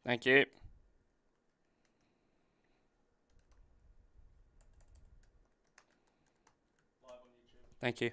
Thank you. Thank you.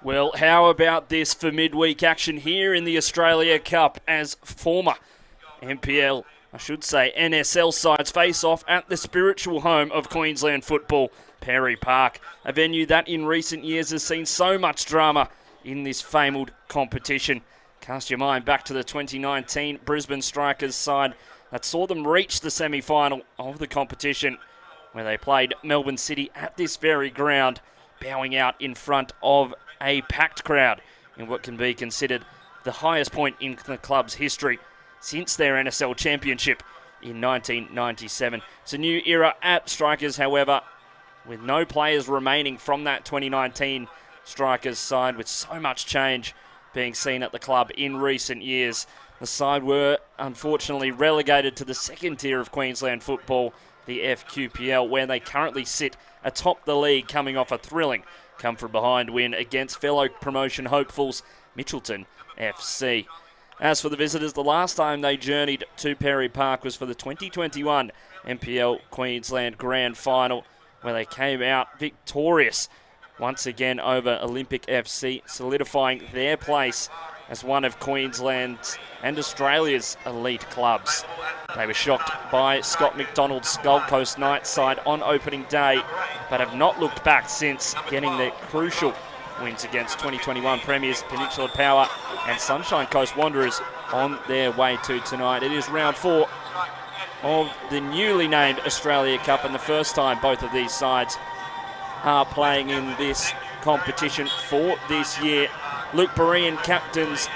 Well, how about this for midweek action here in the Australia Cup as former NSL sides face off at the spiritual home of Queensland football, Perry Park, a venue that in recent years has seen so much drama in this famed competition. Cast your mind back to the 2019 Brisbane Strikers side that saw them reach the semi-final of the competition, where they played Melbourne City at this very ground, bowing out in front of a packed crowd in what can be considered the highest point in the club's history since their NSL championship in 1997. It's a new era at Strikers, however, with no players remaining from that 2019 Strikers side, with so much change being seen at the club in recent years. The side were unfortunately relegated to the second tier of Queensland football, the FQPL, where they currently sit atop the league, coming off a thrilling come-from-behind win against fellow promotion hopefuls Mitchelton FC. As for the visitors, the last time they journeyed to Perry Park was for the 2021 NPL Queensland Grand Final, where they came out victorious once again over Olympic FC, solidifying their place as one of Queensland's and Australia's elite clubs. They were shocked by Scott McDonald's Gold Coast Knights side on opening day, but have not looked back since, getting their crucial wins against 2021 Premiers Peninsula Power and Sunshine Coast Wanderers on their way to tonight. It is round 4 of the newly named Australia Cup, and the first time both of these sides are playing in this competition for this year. Luke Berean captains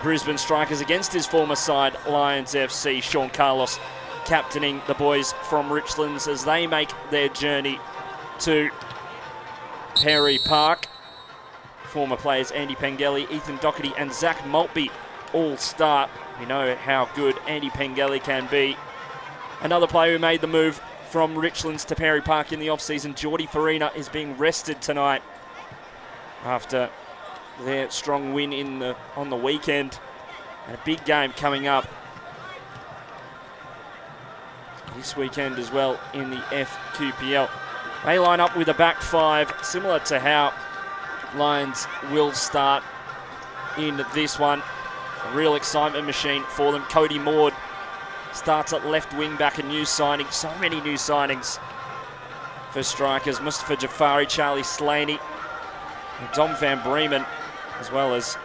Brisbane Strikers against his former side, Lions FC. Sean Carlos captaining the boys from Richlands as they make their journey to Perry Park. Former players Andy Pengelly, Ethan Doherty and Zach Maltby all start. We know how good Andy Pengelly can be. Another player who made the move from Richlands to Perry Park in the off-season, Geordie Farina, is being rested tonight after their strong win on the weekend, and a big game coming up this weekend as well in the FQPL. They line up with a back five, similar to how Lions will start in this one. A real excitement machine for them. Cody Maud starts at left wing back, a new signing. So many new signings for Strikers. Mustafa Jafari, Charlie Slaney, and Dom Van Bremen, as well as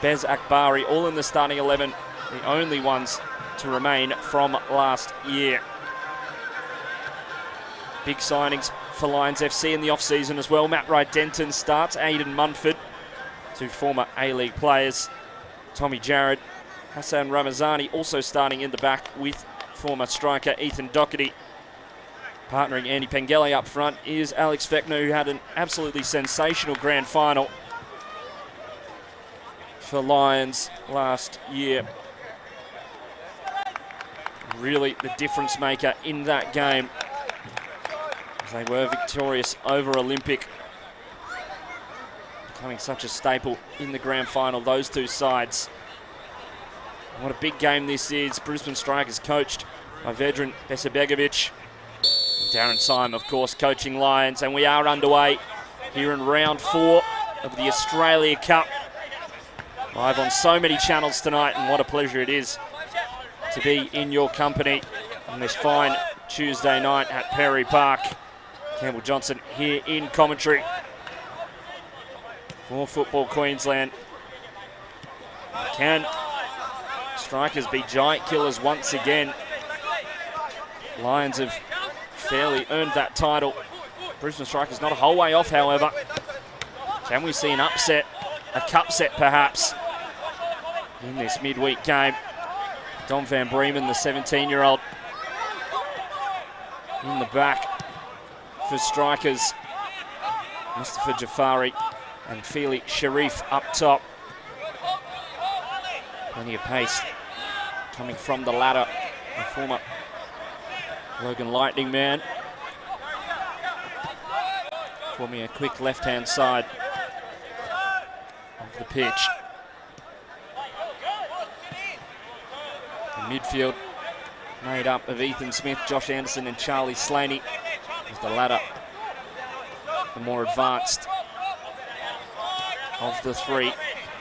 Bez Akbari, all in the starting 11, the only ones to remain from last year. Big signings for Lions FC in the off-season as well. Matt Wright-Denton starts. Aidan Munford, two former A-League players. Tommy Jarrett, Hassan Ramazani also starting in the back with former striker Ethan Doherty. Partnering Andy Pengelly up front is Alex Fechner, who had an absolutely sensational grand final for Lions last year. Really the difference maker in that game, as they were victorious over Olympic, becoming such a staple in the grand final, those two sides. What a big game this is. Brisbane Strikers coached by Vedran Besebegovic. Darren Syme, of course, coaching Lions, and we are underway here in round 4 of the Australia Cup. Live on so many channels tonight, and what a pleasure it is to be in your company on this fine Tuesday night at Perry Park. Campbell Johnson here in commentary for Football Queensland. Can Strikers be giant killers once again? Lions have fairly earned that title. Brisbane Strikers not a whole way off, however. Can we see an upset, a cup set perhaps, in this midweek game? Dom Van Bremen, the 17-year-old, in the back for Strikers. Mustafa Jafari and Feely Sharif up top. Plenty of pace coming from the ladder, the former Logan Lightning man, forming a quick left-hand side of the pitch. The midfield made up of Ethan Smith, Josh Anderson and Charlie Slaney, as the latter the more advanced of the three.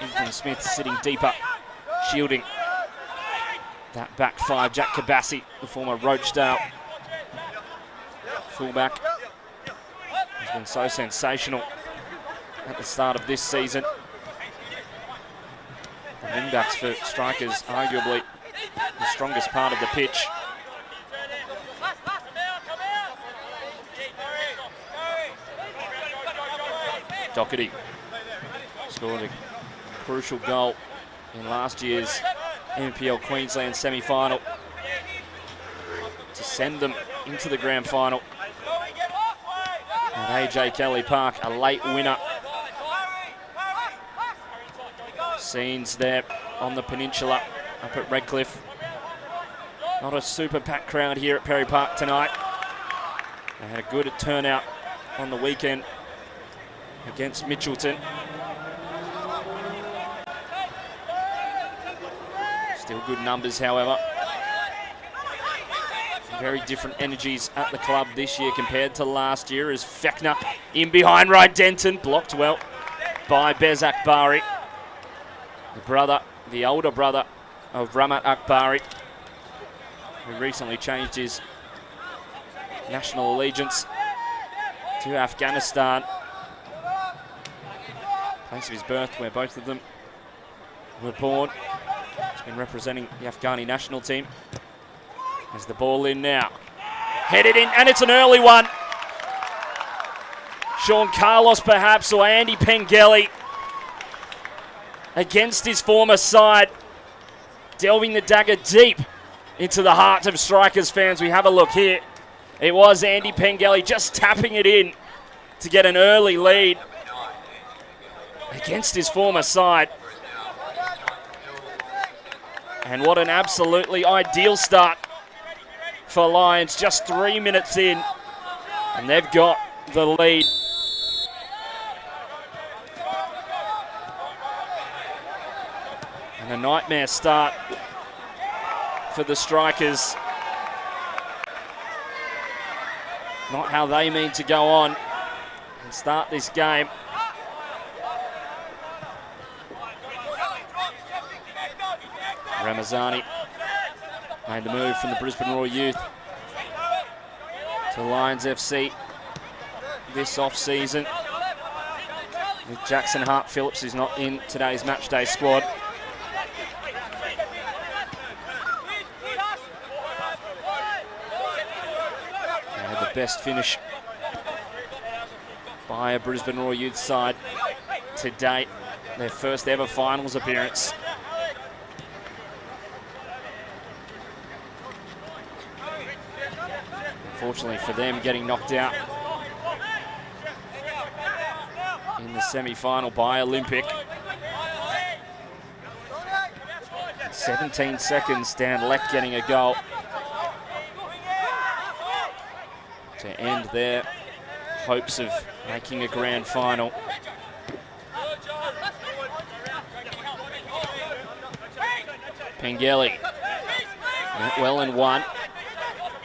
Ethan Smith sitting deeper, shielding that back five. Jack Kabassi, the former Roachdale fullback, has been so sensational at the start of this season. The wingbacks for Strikers, arguably the strongest part of the pitch. Doherty scored a crucial goal in last year's NPL Queensland semi-final to send them into the grand final at AJ Kelly Park, a late winner. Scenes there on the peninsula up at Redcliffe. Not a super packed crowd here at Perry Park tonight. They had a good turnout on the weekend against Mitchelton. Still good numbers, however. Very different energies at the club this year compared to last year, as Fechner in behind Ryan Denton, blocked well by Bez Akbari, the older brother of Ramat Akbari, who recently changed his national allegiance to Afghanistan, place of his birth where both of them were born. He's been representing the Afghani national team. There's the ball in now. Headed in, and it's an early one. Sean Carlos perhaps, or Andy Pengelly against his former side, delving the dagger deep into the heart of Strikers fans. We have a look here. It was Andy Pengelly just tapping it in to get an early lead against his former side. And what an absolutely ideal start for Lions, just 3 minutes in, and they've got the lead. And a nightmare start for the Strikers. Not how they mean to go on and start this game. Ramazani made the move from the Brisbane Royal Youth to Lions FC this off-season, with Jackson Hart-Phillips, who's not in today's matchday squad. They had the best finish by a Brisbane Royal Youth side to date, their first ever finals appearance. Unfortunately for them, getting knocked out in the semi-final by Olympic. 17 seconds, Dan Leck getting a goal to end their hopes of making a grand final. Pengelly went well and won.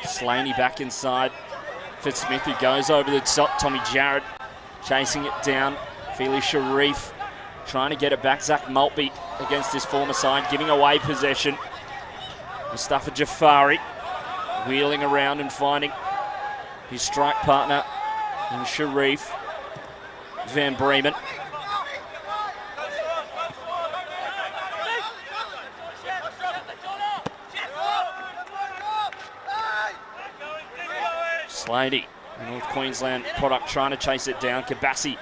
Slaney back inside for Smith, who goes over the top. Tommy Jarrett chasing it down. Fili Sharif trying to get it back. Zach Maltby against his former side, giving away possession. Mustafa Jafari wheeling around and finding his strike partner in Sharif Van Bremen. Slaney, a North Queensland product, trying to chase it down. Kabassi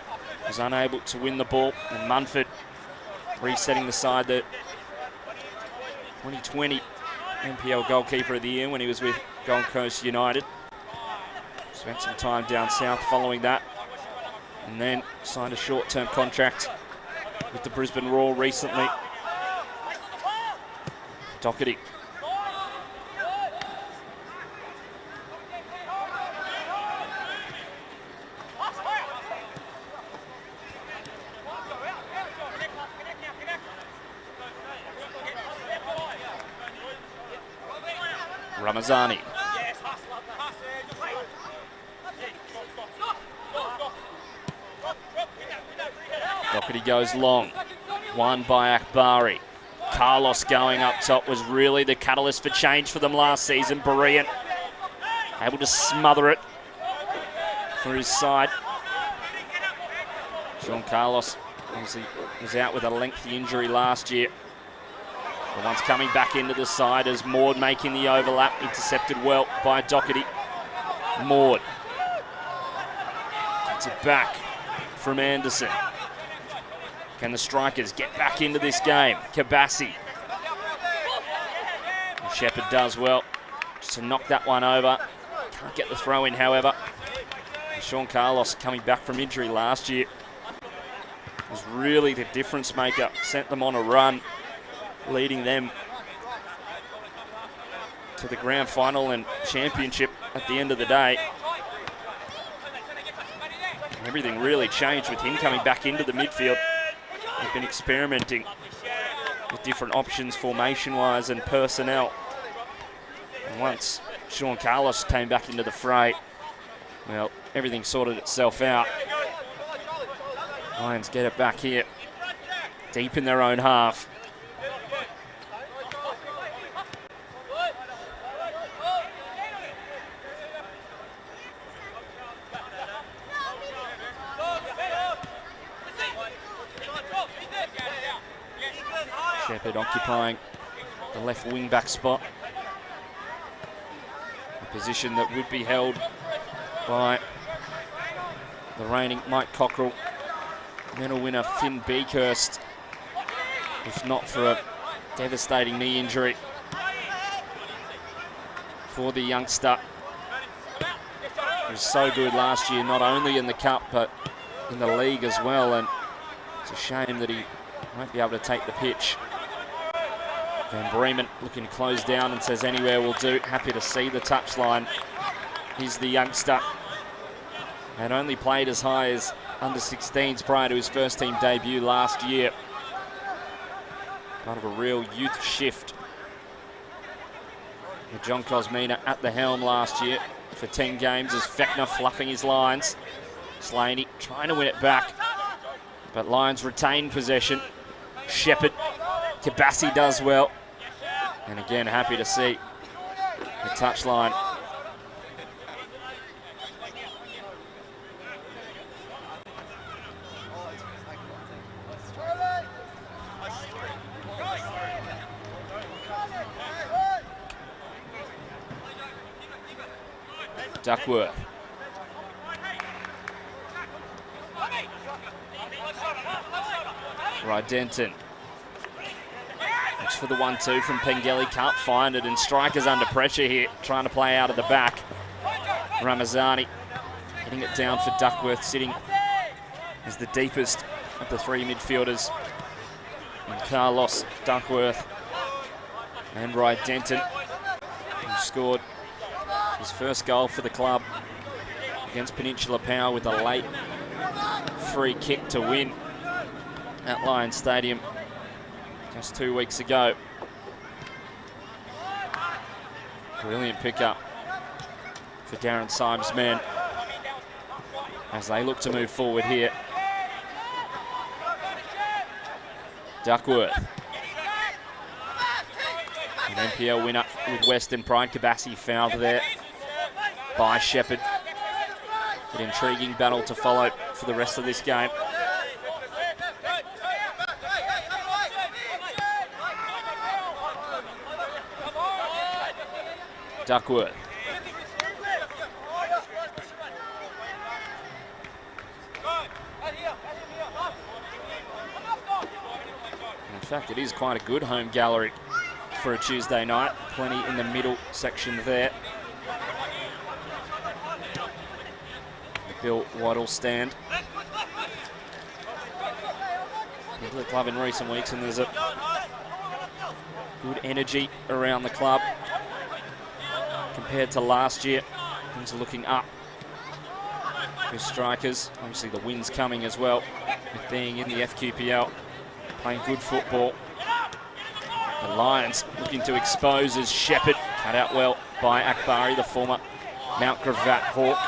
was unable to win the ball, and Munford resetting the side, the 2020 NPL goalkeeper of the year when he was with Gold Coast United. Spent some time down south following that, and then signed a short-term contract with the Brisbane Roar recently. Doherty. Ramazani. Doherty goes long. Won by Akbari. Carlos going up top was really the catalyst for change for them last season. Berean able to smother it for his side. Sean Carlos obviously was out with a lengthy injury last year. The one's coming back into the side as Maud making the overlap. Intercepted well by Doherty. Maud gets it back from Anderson. Can the Strikers get back into this game? Kabassi. Shepherd does well just to knock that one over. Can't get the throw in, however. And Sean Carlos, coming back from injury last year, was really the difference maker. Sent them on a run, leading them to the grand final and championship at the end of the day. Everything really changed with him coming back into the midfield. They've been experimenting with different options formation-wise and personnel. And once Sean Carlos came back into the fray, well, everything sorted itself out. Lions get it back here, deep in their own half. Shepherd occupying the left wing-back spot. A position that would be held by the reigning Mike Cockrell medal winner Finn Beakhurst, if not for a devastating knee injury for the youngster. He was so good last year, not only in the Cup, but in the league as well, and it's a shame that he won't be able to take the pitch. Van Bremen looking to close down and says anywhere will do. Happy to see the touchline. He's the youngster. Had only played as high as under-16s prior to his first team debut last year. Part of a real youth shift. With John Cosmina at the helm last year for 10 games as Fechner fluffing his lines. Slaney trying to win it back, but Lions retain possession. Shepherd, Kabassi does well. And again, happy to see the touchline. Duckworth. Rydenton. Looks for the 1-2 from Pengelly, can't find it, and Strikers under pressure here, trying to play out of the back. Ramazani hitting it down for Duckworth, sitting as the deepest of the three midfielders. And Carlos, Duckworth, and Rydenton, who scored his first goal for the club against Peninsula Power with a late free kick to win at Lions Stadium just 2 weeks ago. Brilliant pickup for Darren Symes' men as they look to move forward here. Duckworth. An NPL winner with Western Pride. Kabassi fouled there by Shepherd. An intriguing battle to follow for the rest of this game. Duckworth. In fact, it is quite a good home gallery for a Tuesday night. Plenty in the middle section there. The Bill Waddle stand. Into the club in recent weeks, and there's a good energy around the club. Compared to last year, things are looking up with Strikers. Obviously the win's coming as well with being in the FQPL, playing good football. The Lions looking to expose as Shepherd, cut out well by Akbari, the former Mount Gravatt Hawk.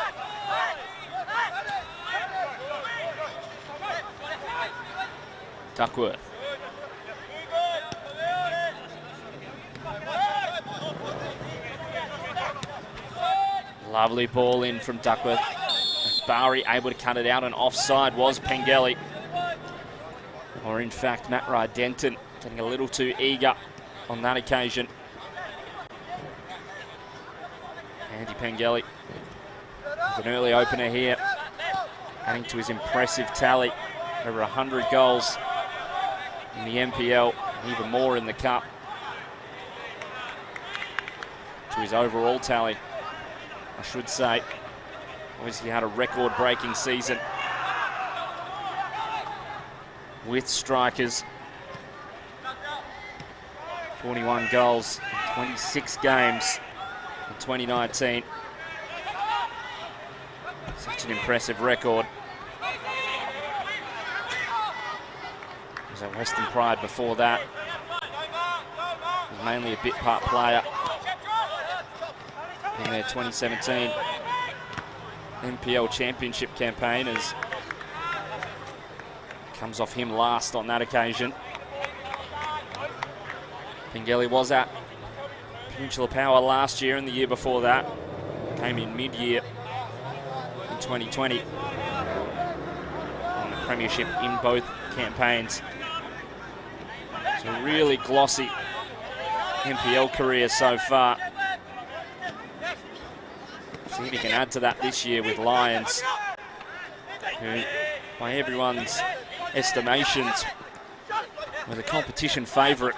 Duckworth. Lovely ball in from Duckworth. Barry able to cut it out, and offside was Pengelly. Or in fact, Matt Rydenton getting a little too eager on that occasion. Andy Pengelly with an early opener here, adding to his impressive tally. Over 100 goals in the NPL, even more in the Cup. To his overall tally, I should say. Obviously had a record-breaking season with strikers. 41 goals in 26 games in 2019. Such an impressive record. He was at Western Pride before that. He was mainly a bit part player in their 2017 NPL Championship campaign, as comes off him last on that occasion. Pengelly was at Peninsula Power last year, and the year before that came in mid-year in 2020 on the premiership in both campaigns. So a really glossy NPL career so far. See if he can add to that this year with Lions, who, by everyone's estimations, were the competition favourite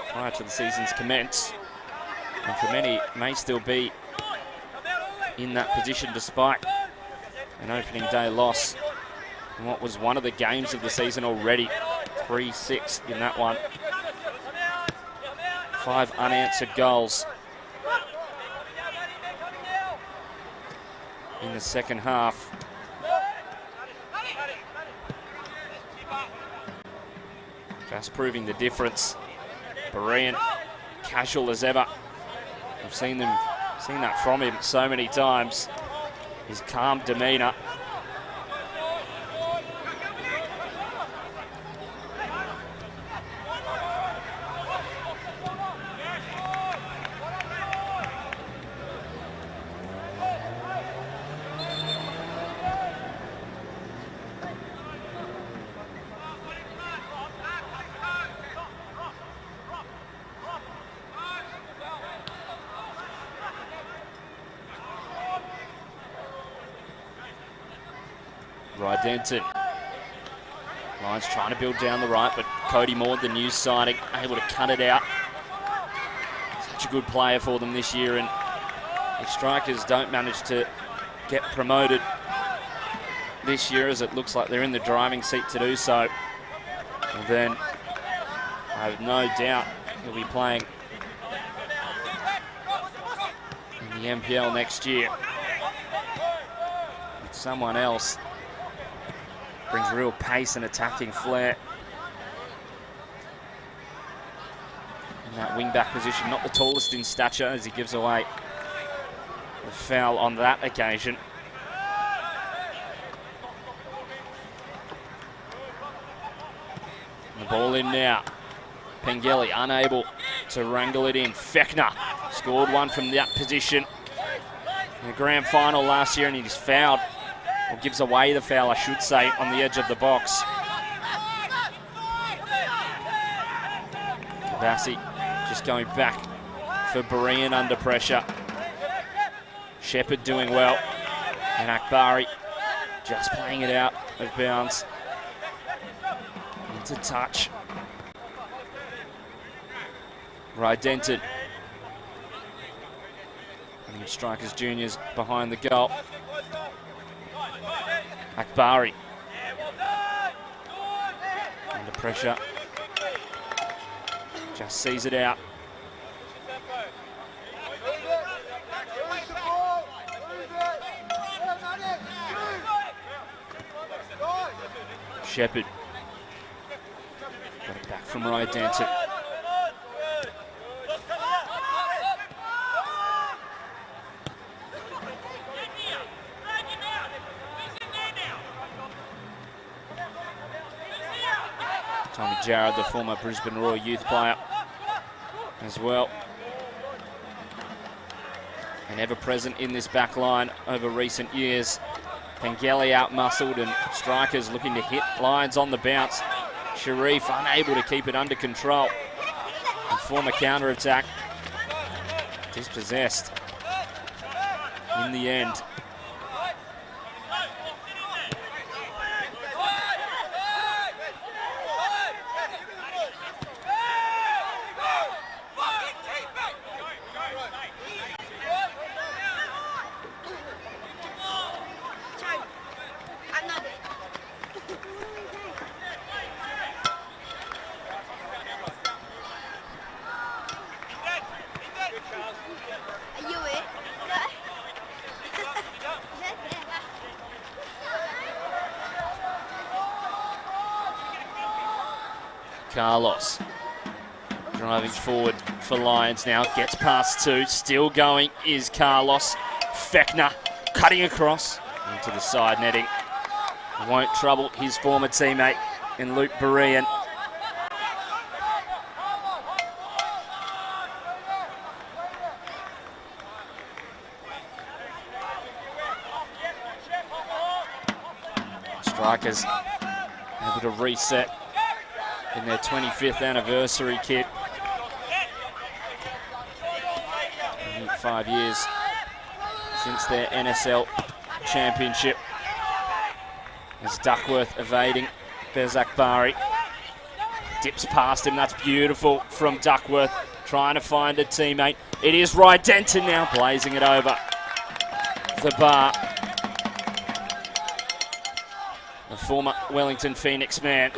prior to the season's commence, and for many may still be in that position despite an opening day loss in what was one of the games of the season already. 3-6 in that one. 5 unanswered goals in the second half. Just proving the difference. Berean, casual as ever. I've seen that from him so many times. His calm demeanour. Rydenton. Lions trying to build down the right, but Cody Maud, the new signing, able to cut it out. Such a good player for them this year, and if strikers don't manage to get promoted this year, as it looks like they're in the driving seat to do so, well then I have no doubt he'll be playing in the NPL next year with someone else. Brings real pace and attacking flair in that wing-back position. Not the tallest in stature, as he gives away the foul on that occasion. The ball in now. Pengelly unable to wrangle it in. Fechner scored one from that position in the grand final last year, and he's fouled. Or gives away the foul, I should say, on the edge of the box. Kavasi just going back for Berean under pressure. Shepherd doing well. And Akbari just playing it out of bounds. Into touch. Rydenton. And the Strikers Juniors behind the goal. Akbari under pressure, just sees it out. Shepherd got it back from Rydenton. Tommy Jarrett, the former Brisbane Royal youth player as well. And ever present in this back line over recent years. Pengelly out-muscled and strikers looking to hit lines on the bounce. Sharif unable to keep it under control. And former counter-attack dispossessed in the end. Carlos driving forward for Lions now, gets past two, still going is Carlos. Fechner cutting across into the side netting. Won't trouble his former teammate in Luke Berean. Strikers able to reset in their 25th anniversary kit. 5 years since their NSL championship. As Duckworth evading Bezak Bari. Dips past him, that's beautiful from Duckworth. Trying to find a teammate. It is Rydenton now, blazing it over the bar. The former Wellington Phoenix man.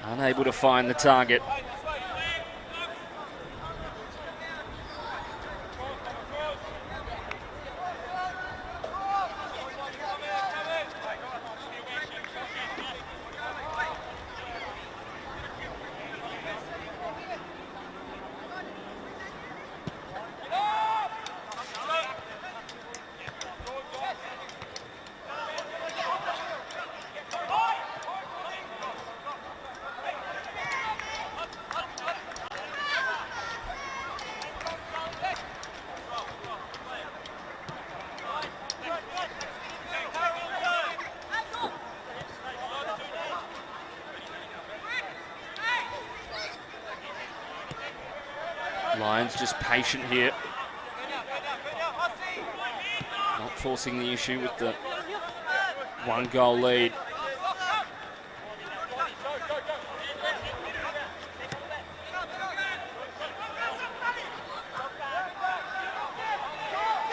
Unable to find the target. Lions just patient here. Not forcing the issue with the 1-goal lead.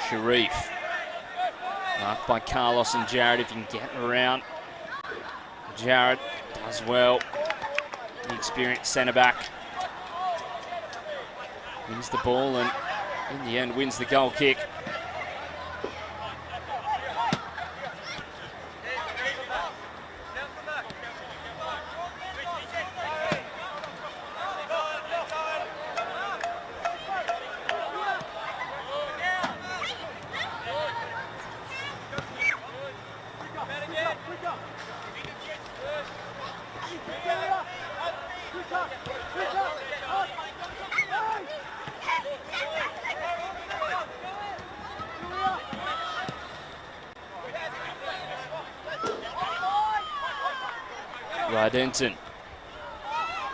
Sharif. Marked by Carlos and Jarrett if you can get around. Jarrett does well. The experienced centre-back. Wins the ball and in the end wins the goal kick. Rydenton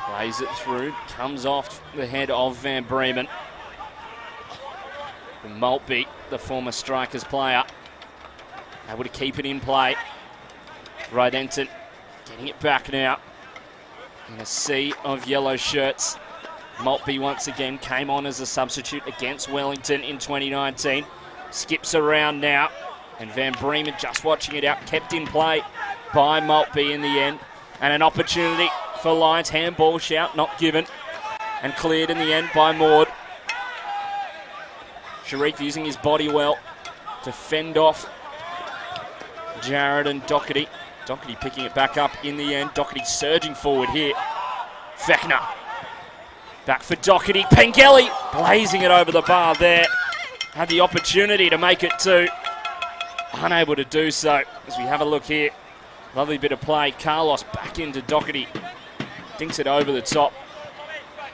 plays it through, comes off the head of Van Bremen. And Maltby, the former Strikers player, able to keep it in play. Rydenton getting it back now in a sea of yellow shirts. Maltby once again came on as a substitute against Wellington in 2019. Skips around now, and Van Bremen just watching it out, kept in play by Maltby in the end. And an opportunity for Lions. Handball shout, not given. And cleared in the end by Maud. Sharif using his body well to fend off Jarrett and Doherty. Doherty picking it back up in the end. Doherty surging forward here. Fechner. Back for Doherty. Pengelly blazing it over the bar there. Had the opportunity to make it two. unable to do so. As we have a look here, lovely bit of play. Carlos back into Doherty, dinks it over the top.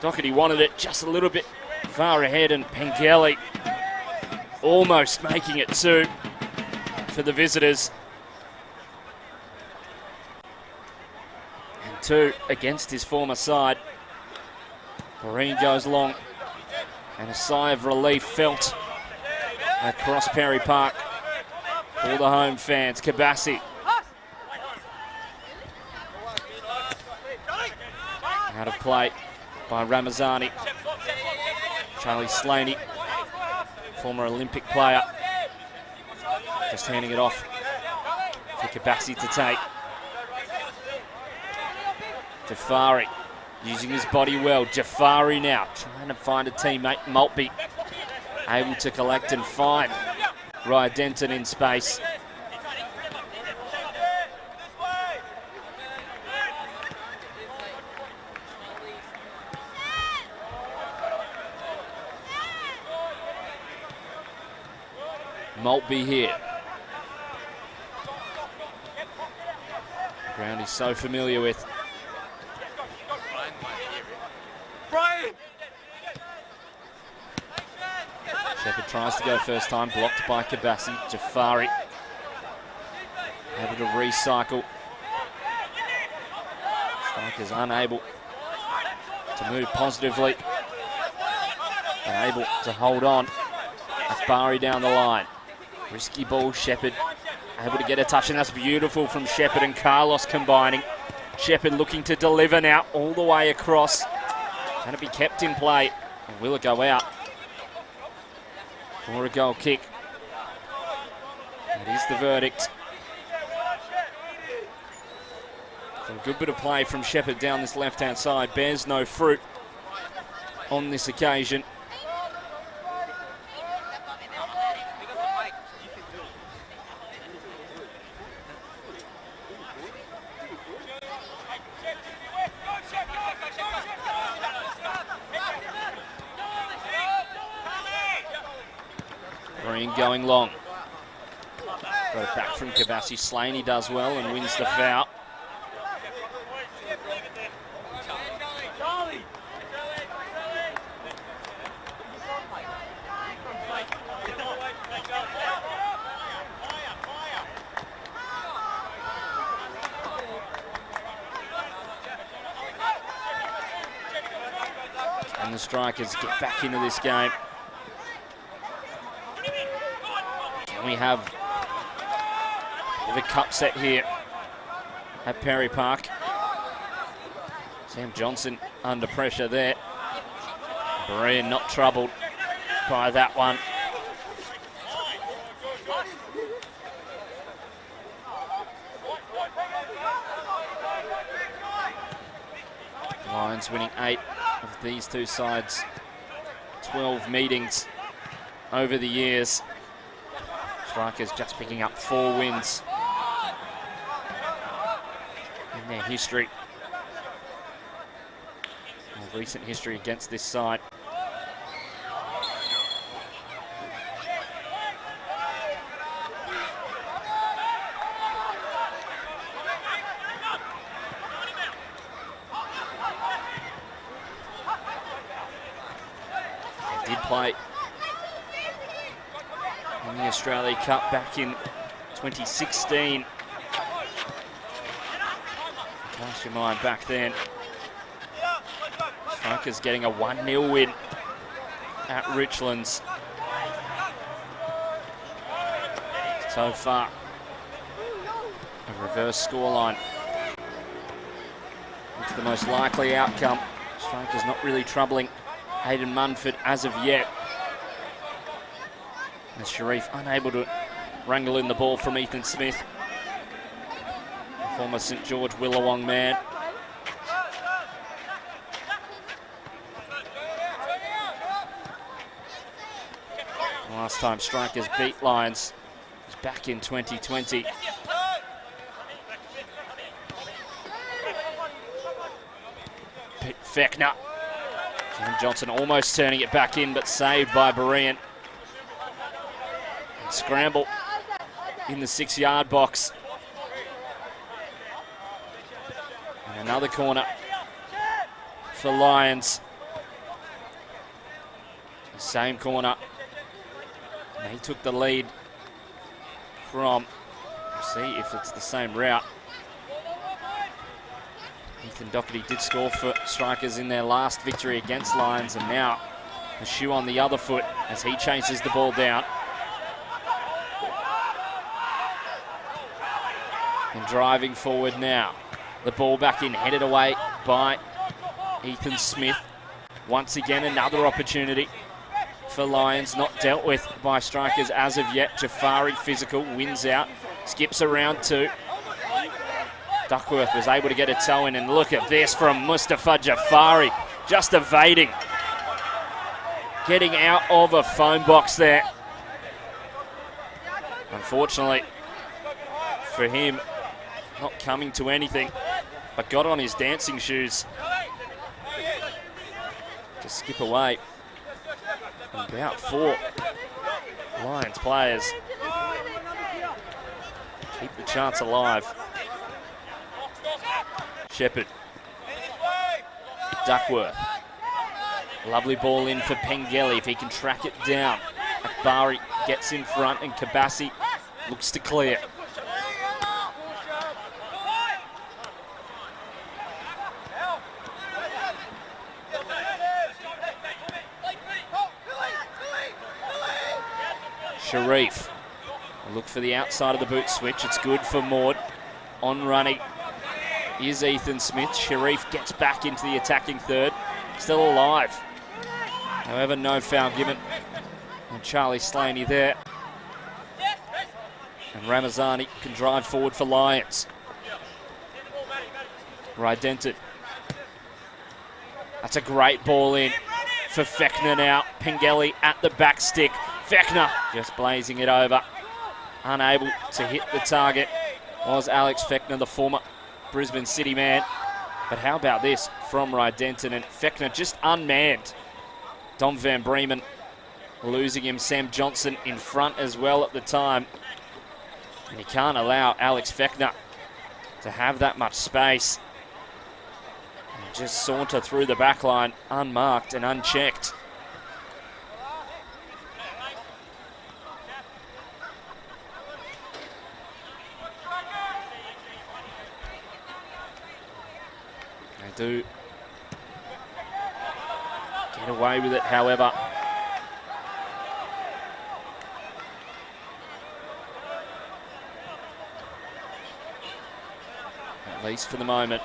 Doherty wanted it just a little bit far ahead, and Pengelly almost making it 2 for the visitors. And 2 against his former side. Breen goes long, and a sigh of relief felt across Perry Park for the home fans. Kabasi. Out of play by Ramazani. Charlie Slaney, former Olympic player, just handing it off for Kabasi to take. Jafari using his body well. Jafari now trying to find a teammate. Maltby able to collect and find Ryan Denton in space. Maltby here. Ground he's so familiar with. Shepherd tries to go first time, blocked by Kabasi. Jafari able to recycle. Strikers unable to move positively and able to hold on. Akbari down the line. Risky ball, Shepherd able to get a touch, and that's beautiful from Shepherd and Carlos combining. Shepherd looking to deliver now all the way across. Can it be kept in play? Or will it go out? Or a goal kick. That is the verdict. So a good bit of play from Shepherd down this left-hand side. Bears no fruit on this occasion. Green going long. Got it back from Kabasi. Slaney does well and wins the foul. And the Strikers get back into this game. We have the cup set here at Perry Park. Sam Johnson under pressure there. Breen not troubled by that one. Lions winning 8 of these two sides' 12 meetings over the years. Strikers just picking up 4 wins in their history, or recent history against this side. They did play in the Australia Cup back in 2016. Cast your mind back then. Strikers getting a 1-0 win at Richlands. So far, a reverse scoreline. It's the most likely outcome. Strikers not really troubling Hayden Munford as of yet. And Sharif unable to wrangle in the ball from Ethan Smith, the former St George Willawong man. Last time Strikers beat Lions was back in 2020. Pete Fechner. Sam Johnson almost turning it back in, but saved by Berean. Scramble in the 6-yard box. And another corner for Lions. The same corner. And he took the lead from, see if it's the same route. Ethan Doherty did score for Strikers in their last victory against Lions, and now the shoe on the other foot as he chases the ball down. And driving forward now. The ball back in, headed away by Ethan Smith. Once again, another opportunity for Lions, not dealt with by Strikers as of yet. Jafari physical, wins out, skips around 2. Duckworth was able to get a toe in, and look at this from Mustafa Jafari, just evading. Getting out of a phone box there. Unfortunately for him, not coming to anything, but got on his dancing shoes to skip away. And about 4 Lions players keep the chance alive. Shepherd. Duckworth. Lovely ball in for Pengelly if he can track it down. Akbari gets in front and Kabassi looks to clear. Sharif. Look for the outside of the boot switch. It's good for Maud. On running is Ethan Smith. Sharif gets back into the attacking third. Still alive. However, no foul given on Charlie Slaney there. And Ramazani can drive forward for Lions. Rydented. That's a great ball in for Fechner now. Pengelly at the back stick. Fechner just blazing it over. Unable to hit the target was Alex Fechner, the former Brisbane City man. But how about this from Rydenton, and Fechner just unmanned Dom Van Bremen, losing him. Sam Johnson in front as well at the time. And he can't allow Alex Fechner to have that much space. And just saunter through the back line unmarked and unchecked. Do get away with it, however. At least for the moment.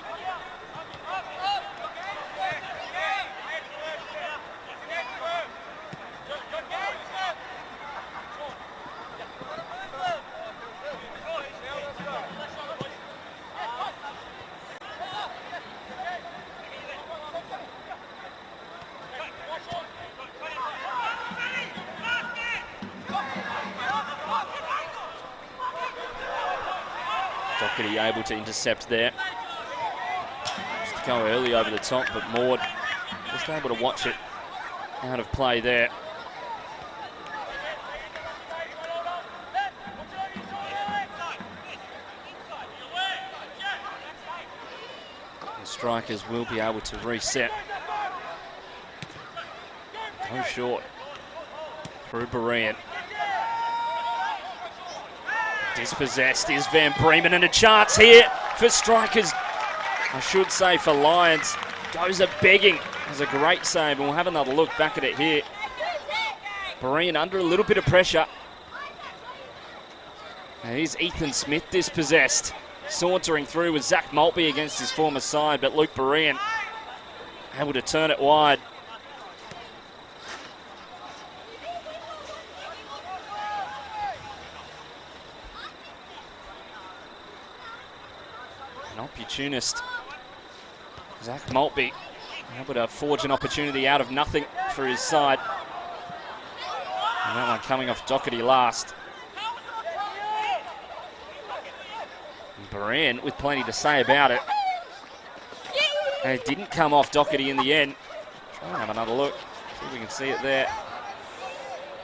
Doherty able to intercept there. Just go early over the top, but Maud just able to watch it out of play there. The Strikers will be able to reset. Go short through Berean. Dispossessed is Van Bremen, and a chance here for Strikers. I should say for Lions. Goes a begging. There's a great save, and we'll have another look back at it here. Berean under a little bit of pressure. And here's Ethan Smith dispossessed. Sauntering through with Zach Maltby against his former side, but Luke Berean able to turn it wide. Opportunist Zach Maltby able to forge an opportunity out of nothing for his side. And that one coming off Doherty last. And Berean with plenty to say about it. And it didn't come off Doherty in the end. Try and have another look. See if we can see it there.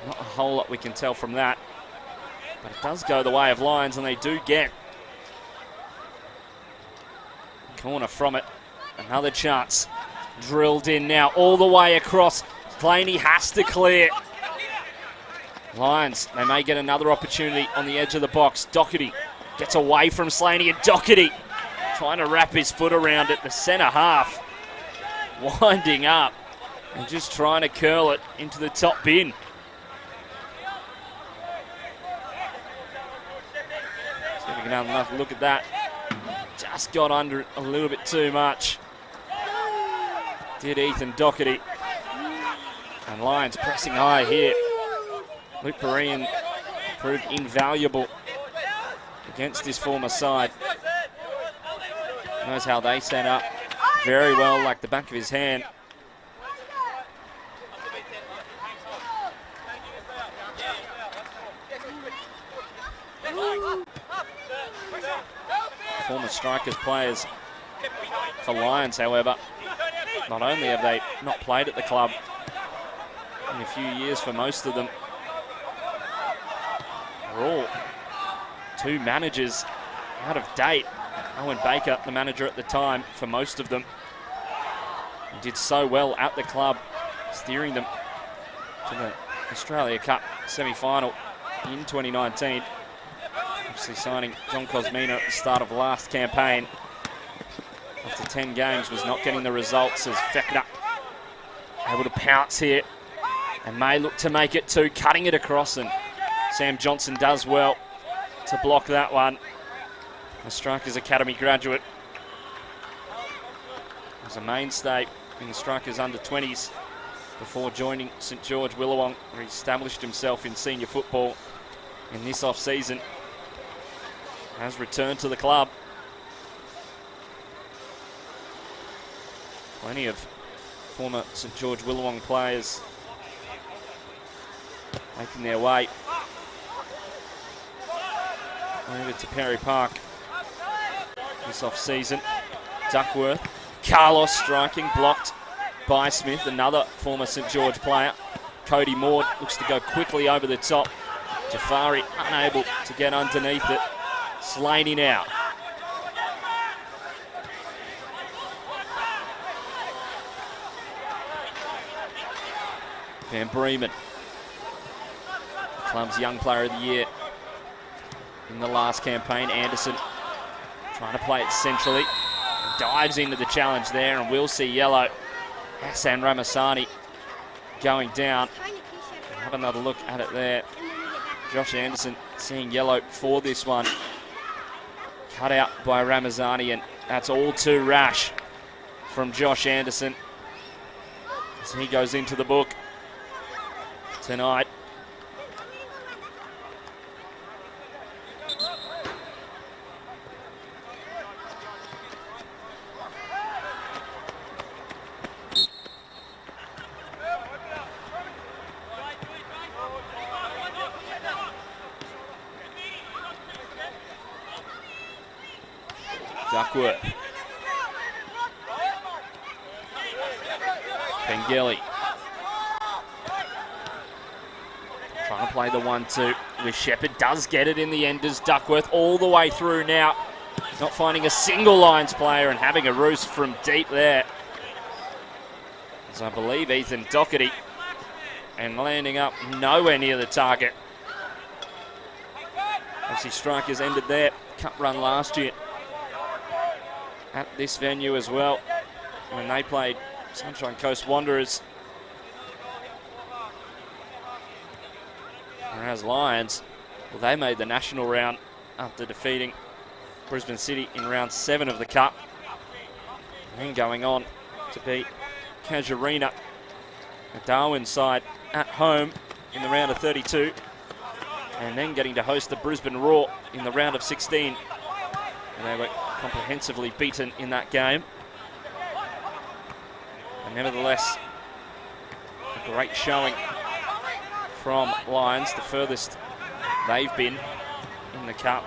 Not a whole lot we can tell from that. But it does go the way of Lions, and they do get a corner from it. Another chance. Drilled in now, all the way across. Claney has to clear. Lions, they may get another opportunity on the edge of the box. Doherty gets away from Slaney, and Doherty trying to wrap his foot around it. The centre half winding up and just trying to curl it into the top bin. See if we can have another look at that. Just got under it a little bit too much. Did Ethan Doherty. And Lions pressing high here. Luke Perrine proved invaluable against this former side. Knows how they set up very well, like the back of his hand. Former Strikers players for Lions, however, not only have they not played at the club in a few years for most of them, they're all two managers out of date. Owen Baker, the manager at the time for most of them, and did so well at the club, steering them to the Australia Cup semi-final in 2019. Obviously signing John Cosmina at the start of last campaign after 10 games was not getting the results, as Fekner able to pounce here and may look to make it two, cutting it across, and Sam Johnson does well to block that one. A Strikers Academy graduate. Was a mainstay in the Strikers under-20s before joining St George Willawong, where he established himself in senior football in this off-season. Has returned to the club. Plenty of former St George Willawong players making their way over to Perry Park this off-season. Duckworth, Carlos striking, blocked by Smith, another former St George player. Cody Maud looks to go quickly over the top. Jafari unable to get underneath it. Slaney now. Van Bremen, club's young player of the year in the last campaign. Anderson trying to play it centrally. Dives into the challenge there, and we'll see yellow. Hassan Ramasani going down. Have another look at it there. Josh Anderson seeing yellow for this one. Cut out by Ramazani, and that's all too rash from Josh Anderson as he goes into the book tonight. Duckworth. Pengelly. Trying to play the 1-2 with Shepherd. Does get it in the end as Duckworth all the way through now. Not finding a single Lions player and having a roost from deep there. As I believe Ethan Doherty, and landing up nowhere near the target. Obviously Strikers ended their cup run last year at this venue as well, when they played Sunshine Coast Wanderers. Whereas Lions, well, they made the national round after defeating Brisbane City in round 7 of the Cup, and then going on to beat Casuarina, a Darwin side, at home in the round of 32, and then getting to host the Brisbane Roar in the round of 16. And they were comprehensively beaten in that game. And nevertheless, a great showing from Lions, the furthest they've been in the Cup.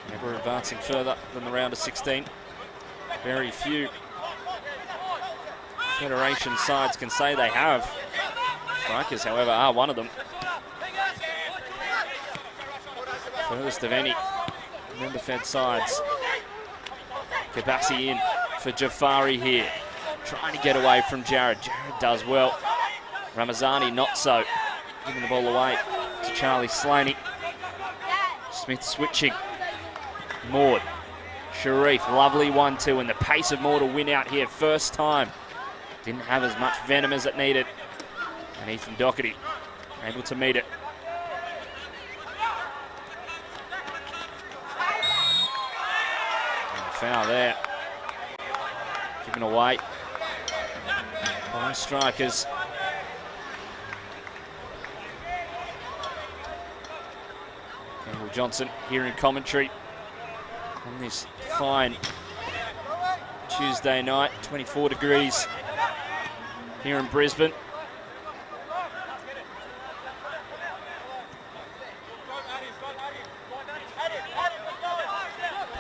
Never advancing further than the round of 16. Very few Federation sides can say they have. Strikers, however, are one of them. First of any member-fed sides. Kabassi in for Jafari here. Trying to get away from Jared. Jared does well. Ramazani not so. Giving the ball away to Charlie Slaney. Smith switching. Maud. Sharif, lovely 1-2, and the pace of Maud to win out here first time. Didn't have as much venom as it needed. And Ethan Doherty able to meet it. And foul there. Given away by Strikers. Campbell Johnson here in commentary on this fine Tuesday night, 24 degrees here in Brisbane.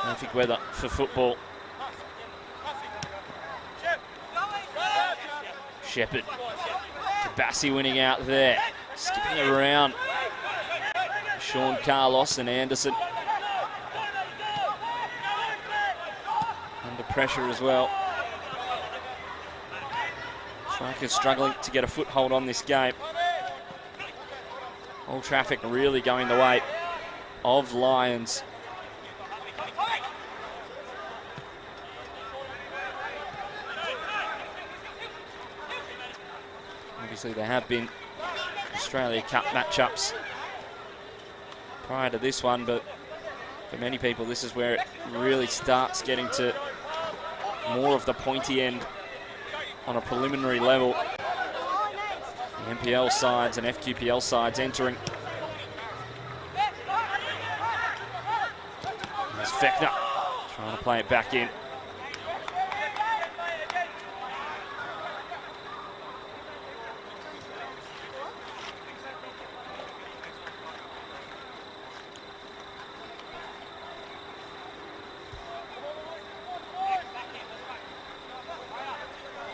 Perfect weather for football. Shepherd. Kabassi winning out there. Skipping around. Sean Carlos and Anderson. Under pressure as well. Strikers struggling to get a foothold on this game. All traffic really going the way of Lions. Obviously there have been Australia Cup matchups prior to this one, but for many people this is where it really starts getting to more of the pointy end on a preliminary level. The NPL sides and FQPL sides entering. There's Fechner trying to play it back in.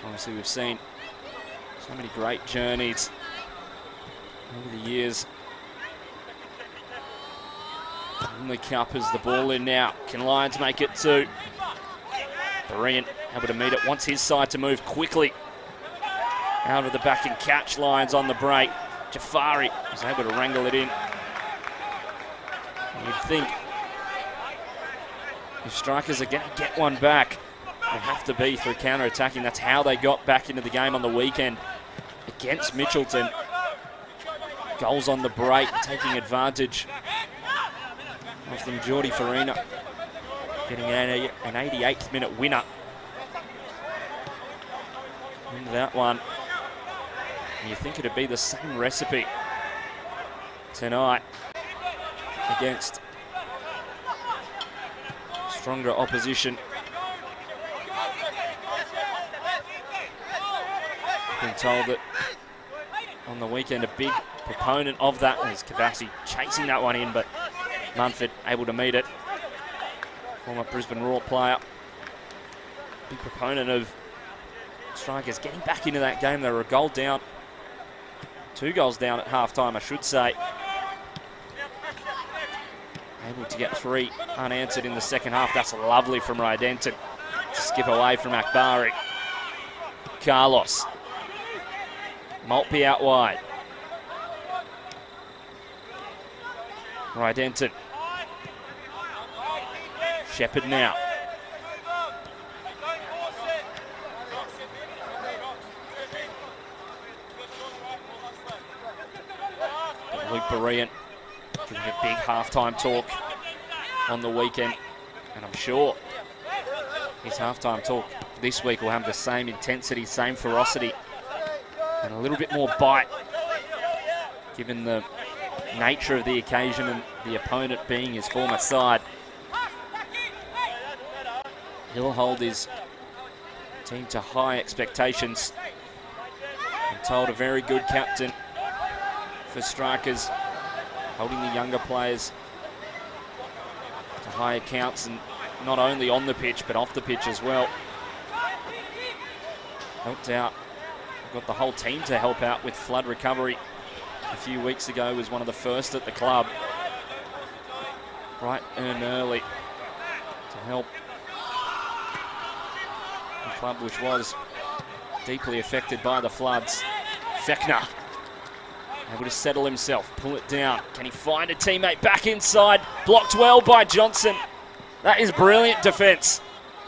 Obviously we've seen so many great journeys over the years. In the cup is the ball in now. Can Lions make it two? Berean able to meet it, wants his side to move quickly. Out of the back and catch. Lions on the break. Jafari is able to wrangle it in. You'd think if Strikers are going to get one back, they have to be through counter-attacking. That's how they got back into the game on the weekend against Mitchelton. Goals on the break, taking advantage of them. Jordi Farina getting an 88th minute winner into that one. And you think it'd be the same recipe tonight against stronger opposition. Been told that on the weekend a big proponent of that is Kabassi chasing that one in, but Munford able to meet it. Former Brisbane Roar player. Big proponent of Strikers getting back into that game. They were a goal down, 2 goals down at halftime, I should say. Able to get 3 unanswered in the second half. That's lovely from Rydenton to skip away from Akbari. Carlos. Maltby out wide. Rydenton. Shepherd now. Luke Berean giving a big halftime talk on the weekend, and I'm sure his halftime talk this week will have the same intensity, same ferocity, and a little bit more bite, given the nature of the occasion and the opponent being his former side. He'll hold his team to high expectations. I'm told a very good captain for Strikers, holding the younger players to high accounts, and not only on the pitch but off the pitch as well. Helped out a got the whole team to help out with flood recovery. A few weeks ago was one of the first at the club. Bright and early to help the club, which was deeply affected by the floods. Fechner able to settle himself, pull it down. Can he find a teammate back inside? Blocked well by Johnson. That is brilliant defence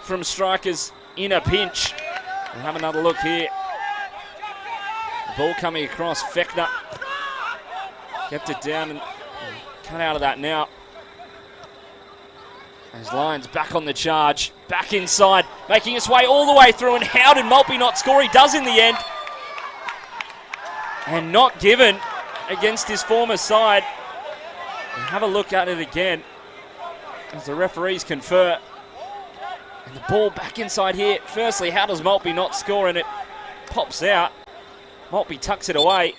from strikers in a pinch. We'll have another look here. The ball coming across. Fechner kept it down and cut out of that now. As Lions back on the charge, back inside, making its way all the way through, and how did Maltby not score? He does in the end. And not given against his former side. And have a look at it again as the referees confer. And the ball back inside here. Firstly, how does Maltby not score? And it pops out. Maltby tucks it away.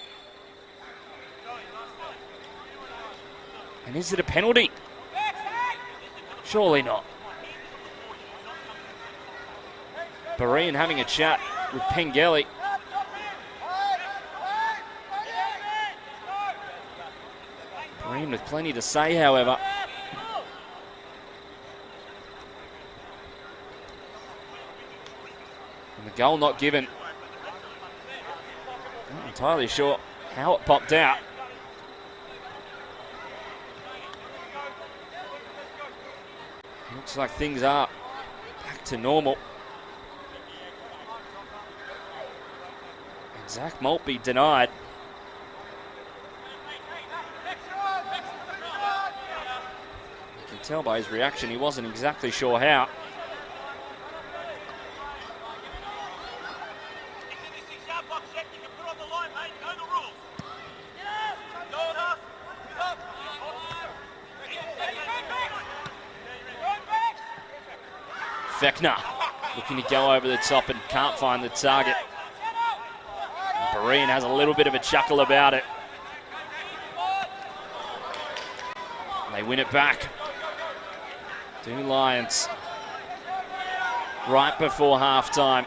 And is it a penalty? Surely not. Berean having a chat with Pengelly. Berean with plenty to say, however. And the goal not given. Not entirely sure how it popped out. Looks like things are back to normal. And Zach Maltby denied. You can tell by his reaction he wasn't exactly sure how. Fechner looking to go over the top and can't find the target. Berean has a little bit of a chuckle about it. They win it back. Do Lions right before halftime.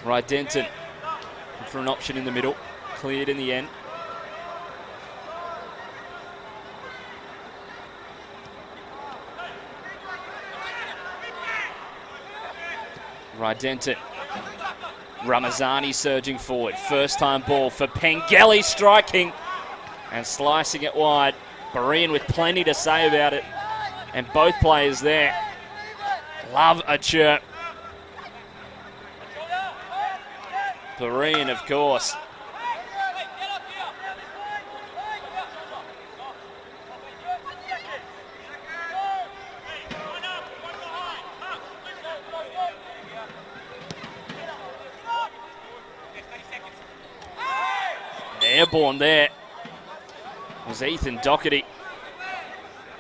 Right, Denton for an option in the middle. Cleared in the end. Right, Denton. Ramazani surging forward. First time ball for Pengelly, striking and slicing it wide. Berean with plenty to say about it. And both players there love a chirp. Berean, of course. Airborne there was Ethan Doherty.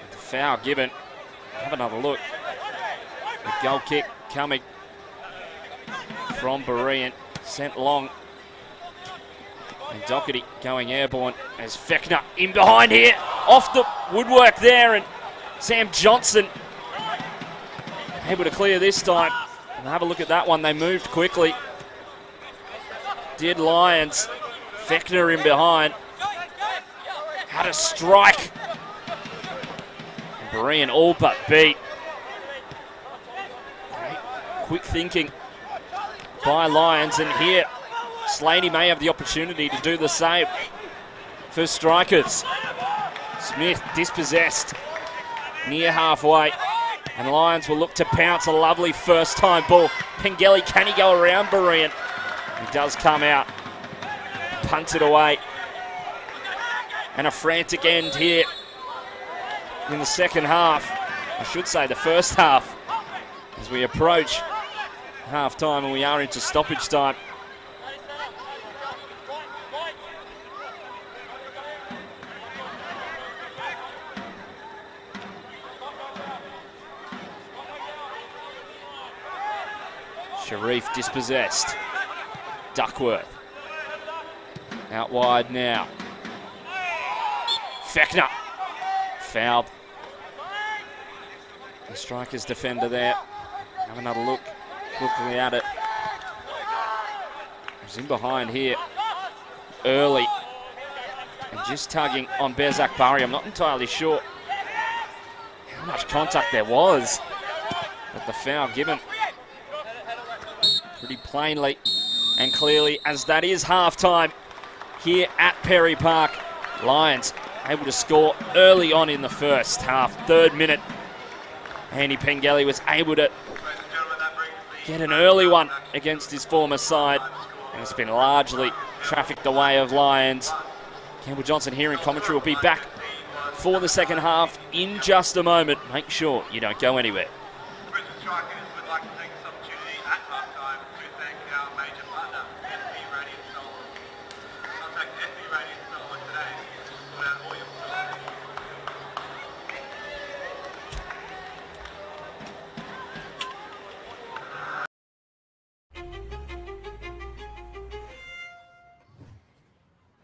The foul given. Have another look. The goal kick coming from Berean. Sent long. And Doherty going airborne as Fechner in behind here. Off the woodwork there, and Sam Johnson able to clear this time. And have a look at that one. They moved quickly. Did Lions. Fechner in behind. Had a strike. Berean all but beat. Great quick thinking by Lions, and here Slaney may have the opportunity to do the same for strikers. Smith dispossessed near halfway, and Lions will look to pounce. A lovely first time ball. Pengelly, can he go around Berean? He does come out. Punts it away. And a frantic end here in the second half. I should say the first half, as we approach half time and we are into stoppage time. Sharif dispossessed. Duckworth. Out wide now. Fechner. Fouled The Strikers defender there. Have another look. Looking at it. He's in behind here early. And just tugging on Bezak Barry. I'm not entirely sure how much contact there was. But the foul given pretty plainly and clearly, as that is half-time here at Perry Park. Lions able to score early on in the first half. 3rd minute. Andy Pengelly was able to get an early one against his former side. And it's been largely trafficked the way of Lions. Campbell Johnson here in commentary will be back for the second half in just a moment. Make sure you don't go anywhere. Brisbane Strikers would like to take this opportunity at half-time to thank our major partner, SB Radiant Solar. Contact SB Radiant Solar today to sort out all your facilities.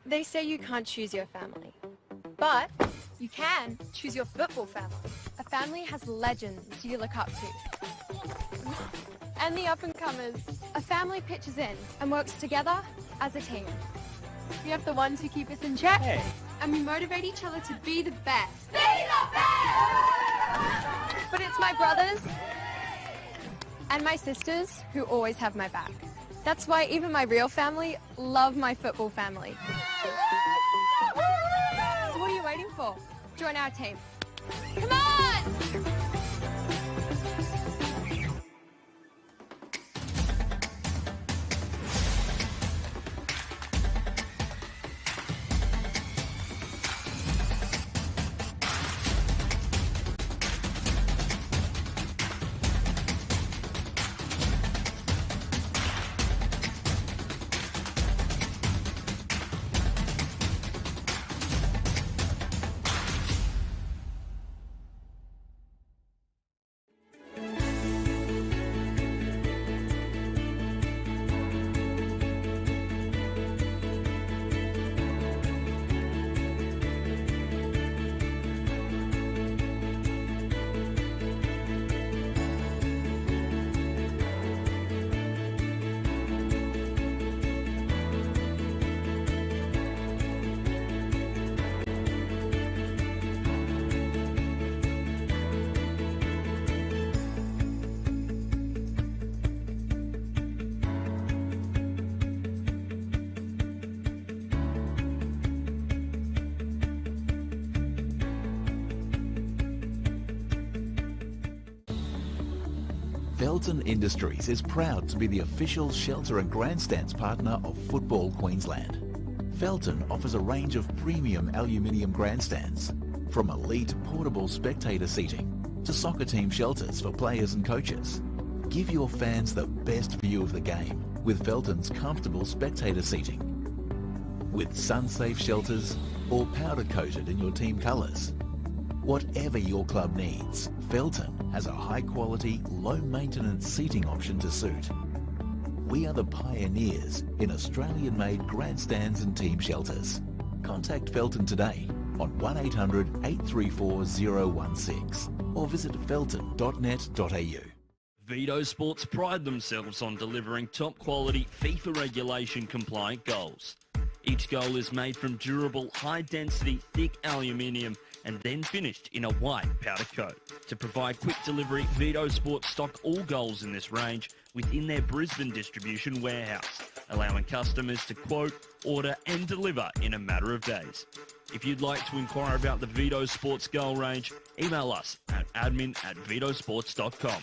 They say you can't choose your family, but you can choose your football family. A family has legends you look up to. And the up-and-comers. A family pitches in and works together as a team. We have the ones who keep us in check, and we motivate each other to be the best. Be the best! But it's my brothers and my sisters who always have my back. That's why even my real family love my football family. So what are you waiting for? Join our team. Come on! Felton Industries is proud to be the official shelter and grandstands partner of Football Queensland. Felton offers a range of premium aluminium grandstands, from elite portable spectator seating to soccer team shelters for players and coaches. Give your fans the best view of the game with Felton's comfortable spectator seating. With sun-safe shelters or powder-coated in your team colours. Whatever your club needs, Felton has a high-quality, low-maintenance seating option to suit. We are the pioneers in Australian-made grandstands and team shelters. Contact Felton today on 1800 834 016 or visit felton.net.au. Vito Sports pride themselves on delivering top-quality FIFA regulation compliant goals. Each goal is made from durable, high-density, thick aluminium and then finished in a white powder coat. To provide quick delivery, Vito Sports stock all goals in this range within their Brisbane distribution warehouse, allowing customers to quote, order and deliver in a matter of days. If you'd like to inquire about the Vito Sports goal range, email us at admin@vitosports.com.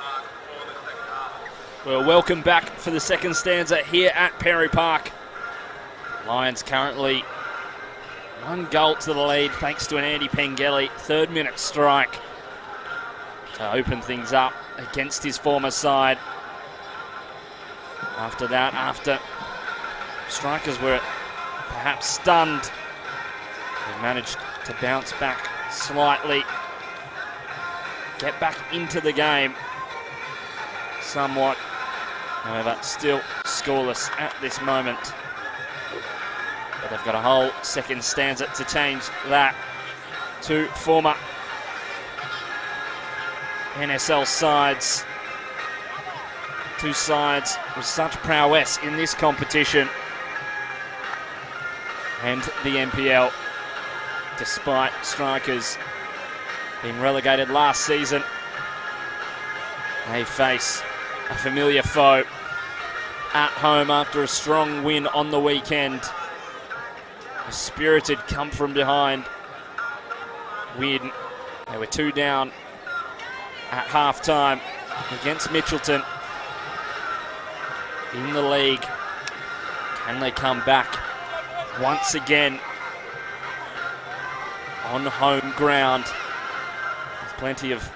mark for the second half. Well, welcome back for the second stanza here at Perry Park. Lions currently 1 goal to the lead thanks to an Andy Pengelly 3rd minute strike to open things up against his former side. After that, after strikers were perhaps stunned, they managed to bounce back slightly, get back into the game somewhat. However, still scoreless at this moment. But they've got a whole second stanza to change that. 2 former NSL sides. 2 sides with such prowess in this competition. And the NPL, despite strikers being relegated last season, they face a familiar foe at home after a strong win on the weekend. A spirited come from behind win. They were 2 down at half-time against Mitchelton in the league. Can they come back once again on home ground with plenty of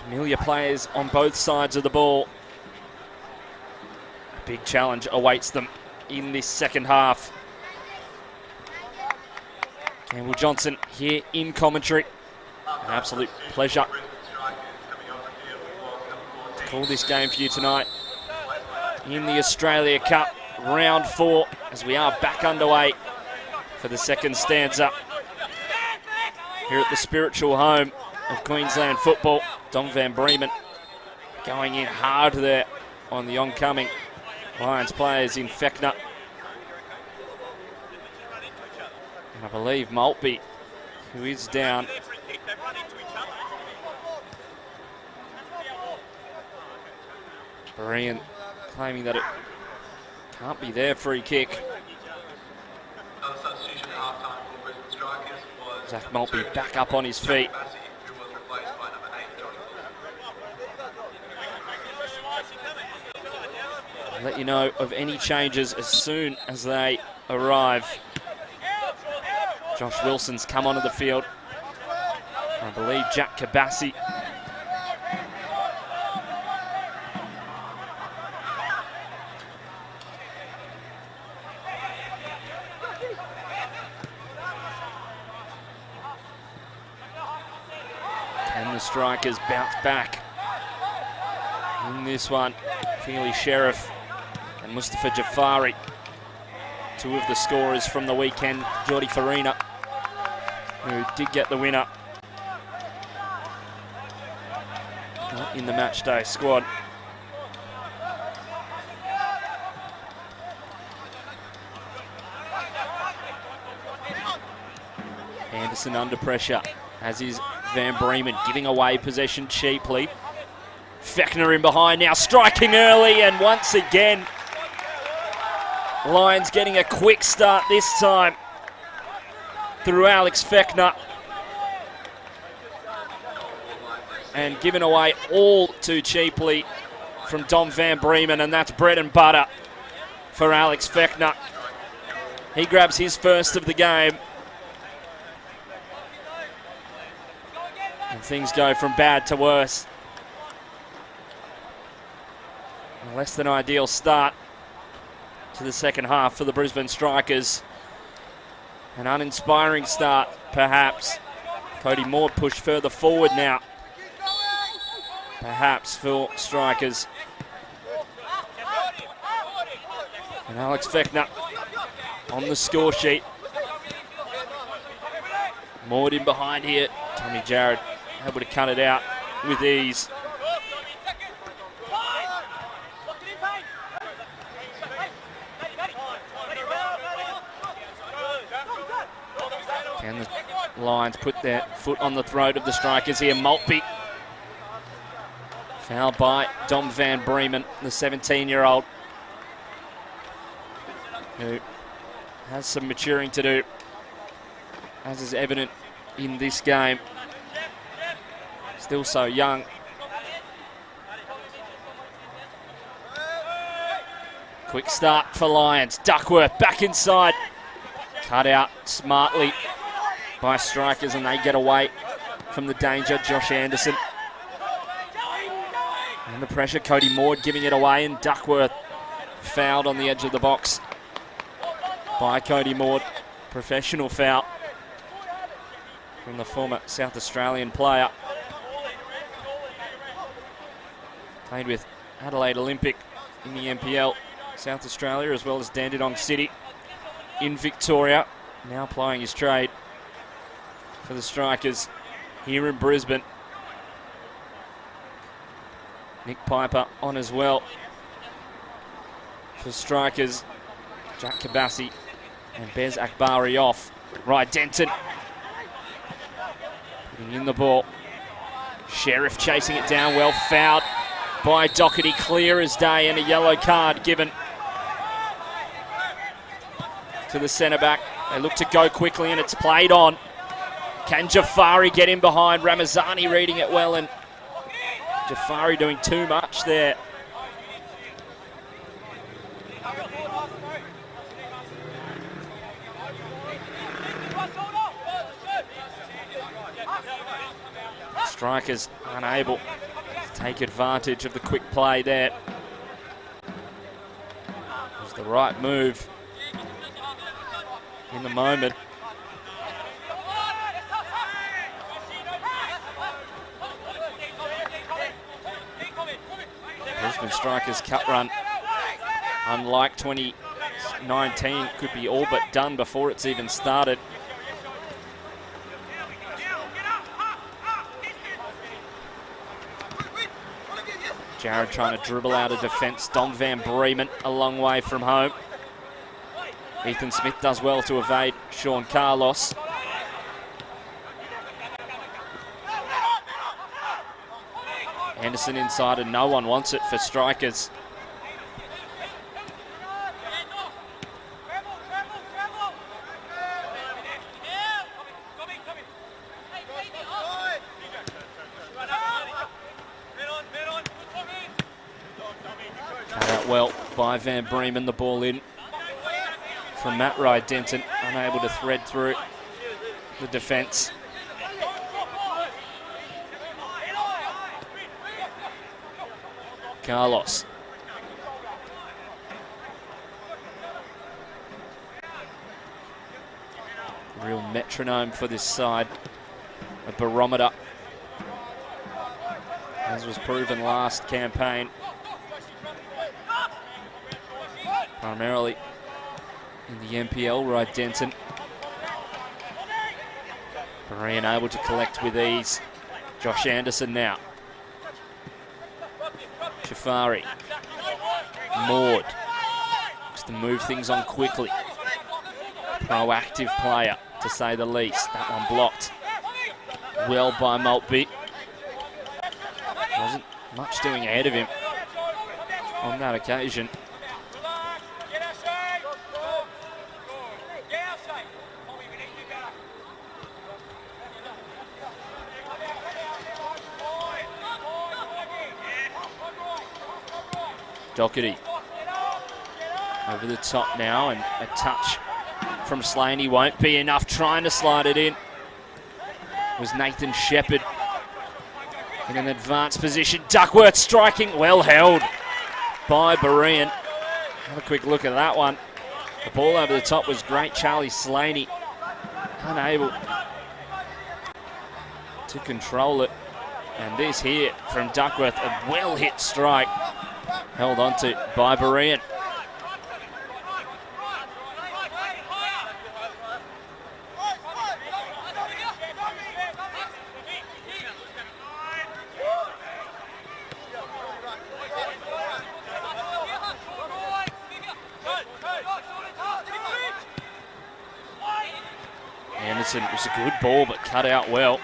familiar players on both sides of the ball? A big challenge awaits them in this second half. Campbell Johnson here in commentary. An absolute pleasure to call this game for you tonight in the Australia Cup round 4 as we are back underway for the second stanza here at the spiritual home of Queensland football. Dom van Bremen going in hard there on the oncoming Lions players in Fechner. And I believe Maltby, who is down. Berean claiming that it can't be their free kick. Another substitution at half-time for the Brisbane Strikers was Zach Maltby back up on his feet. Massey, who was replaced by number 8, Johnny. I'll let you know of any changes as soon as they arrive. Josh Wilson's come onto the field. I believe Jack Kabassi. Can the strikers bounce back in this one? Feely Sheriff and Mustafa Jafari, 2 of the scorers from the weekend. Jordi Farina, who did get the winner, not in the match day squad. Anderson under pressure, as is Van Bremen, giving away possession cheaply. Fechner in behind now, striking early, and once again, Lions getting a quick start this time through Alex Fechner. And given away all too cheaply from Dom van Bremen, and that's bread and butter for Alex Fechner. He grabs his first of the game. And things go from bad to worse. A less than ideal start to the second half for the Brisbane Strikers. An uninspiring start, perhaps. Cody Moore pushed further forward now. Perhaps for Strikers. And Alex Fechner on the score sheet. Moored in behind here. Tommy Jarrett able to cut it out with ease. Can the Lions put their foot on the throat of the Strikers here? Maltby. Fouled by Dom van Bremen, the 17-year-old, who has some maturing to do, as is evident in this game. He's Still so young. Quick start for Lions. Duckworth back inside. Cut out smartly by strikers, and they get away from the danger. Josh Anderson. And the pressure, Cody Maud giving it away, and Duckworth fouled on the edge of the box by Cody Maud. Professional foul from the former South Australian player. Played with Adelaide Olympic in the NPL, South Australia, as well as Dandenong City in Victoria. Now plying his trade for the Strikers here in Brisbane. Nick Piper on as well for Strikers. Jack Kabassi and Bez Akbari off. Right, Denton putting in the ball. Sheriff chasing it down, well fouled by Doherty, clear as day, and a yellow card given to the centre back. They look to go quickly, and it's played on. Can Jafari get in behind? Ramazani reading it well, and Jafari doing too much there. Strikers unable to take advantage of the quick play there. It was the right move in the moment. Brisbane Strikers cut run, unlike 2019, could be all but done before it's even started. Jared trying to dribble out of defence. Dom Van Bremen a long way from home. Ethan Smith does well to evade Sean Carlos. Anderson inside, and no one wants it for Strikers. Cut out well by Van Bremen, the ball in from Matt Rye. Denton unable to thread through the defence. Carlos. Real metronome for this side. A barometer, as was proven last campaign. Primarily in the NPL, right, Denton. Berean able to collect with ease. Josh Anderson now. Jafari. Maud. Looks to move things on quickly. Proactive player, to say the least. That one blocked well by Maltby. Wasn't much doing ahead of him on that occasion. Doherty over the top now, and a touch from Slaney won't be enough. Trying to slide it in was Nathan Shepherd in an advanced position. Duckworth striking, well held by Berean. Have a quick look at that one. The ball over the top was great. Charlie Slaney unable to control it. And this here from Duckworth, a well hit strike. Held on to by Berean. Anderson, it was a good ball, but cut out well.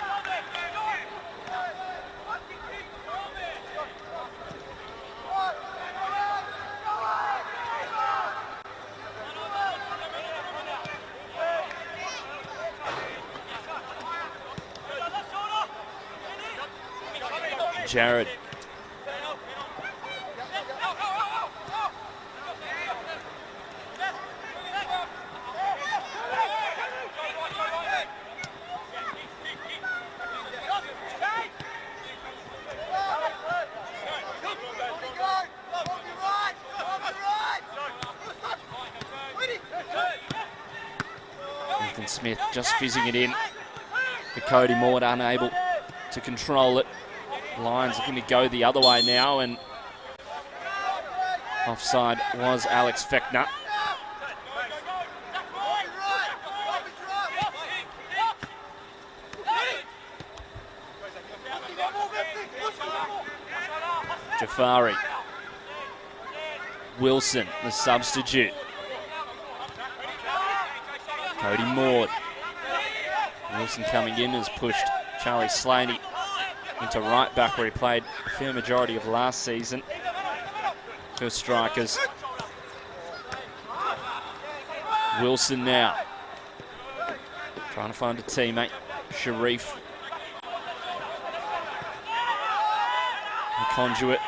Jared. Ethan Smith just fizzing it in. The Cody Maud unable to control it. Lions looking to go the other way now, and offside was Alex Fechner. Jafari. Wilson, the substitute. Cody Maud. Wilson coming in has pushed Charlie Slaney into right back where he played a fair majority of last season for Strikers. Wilson now. Trying to find a teammate. Sharif. The conduit.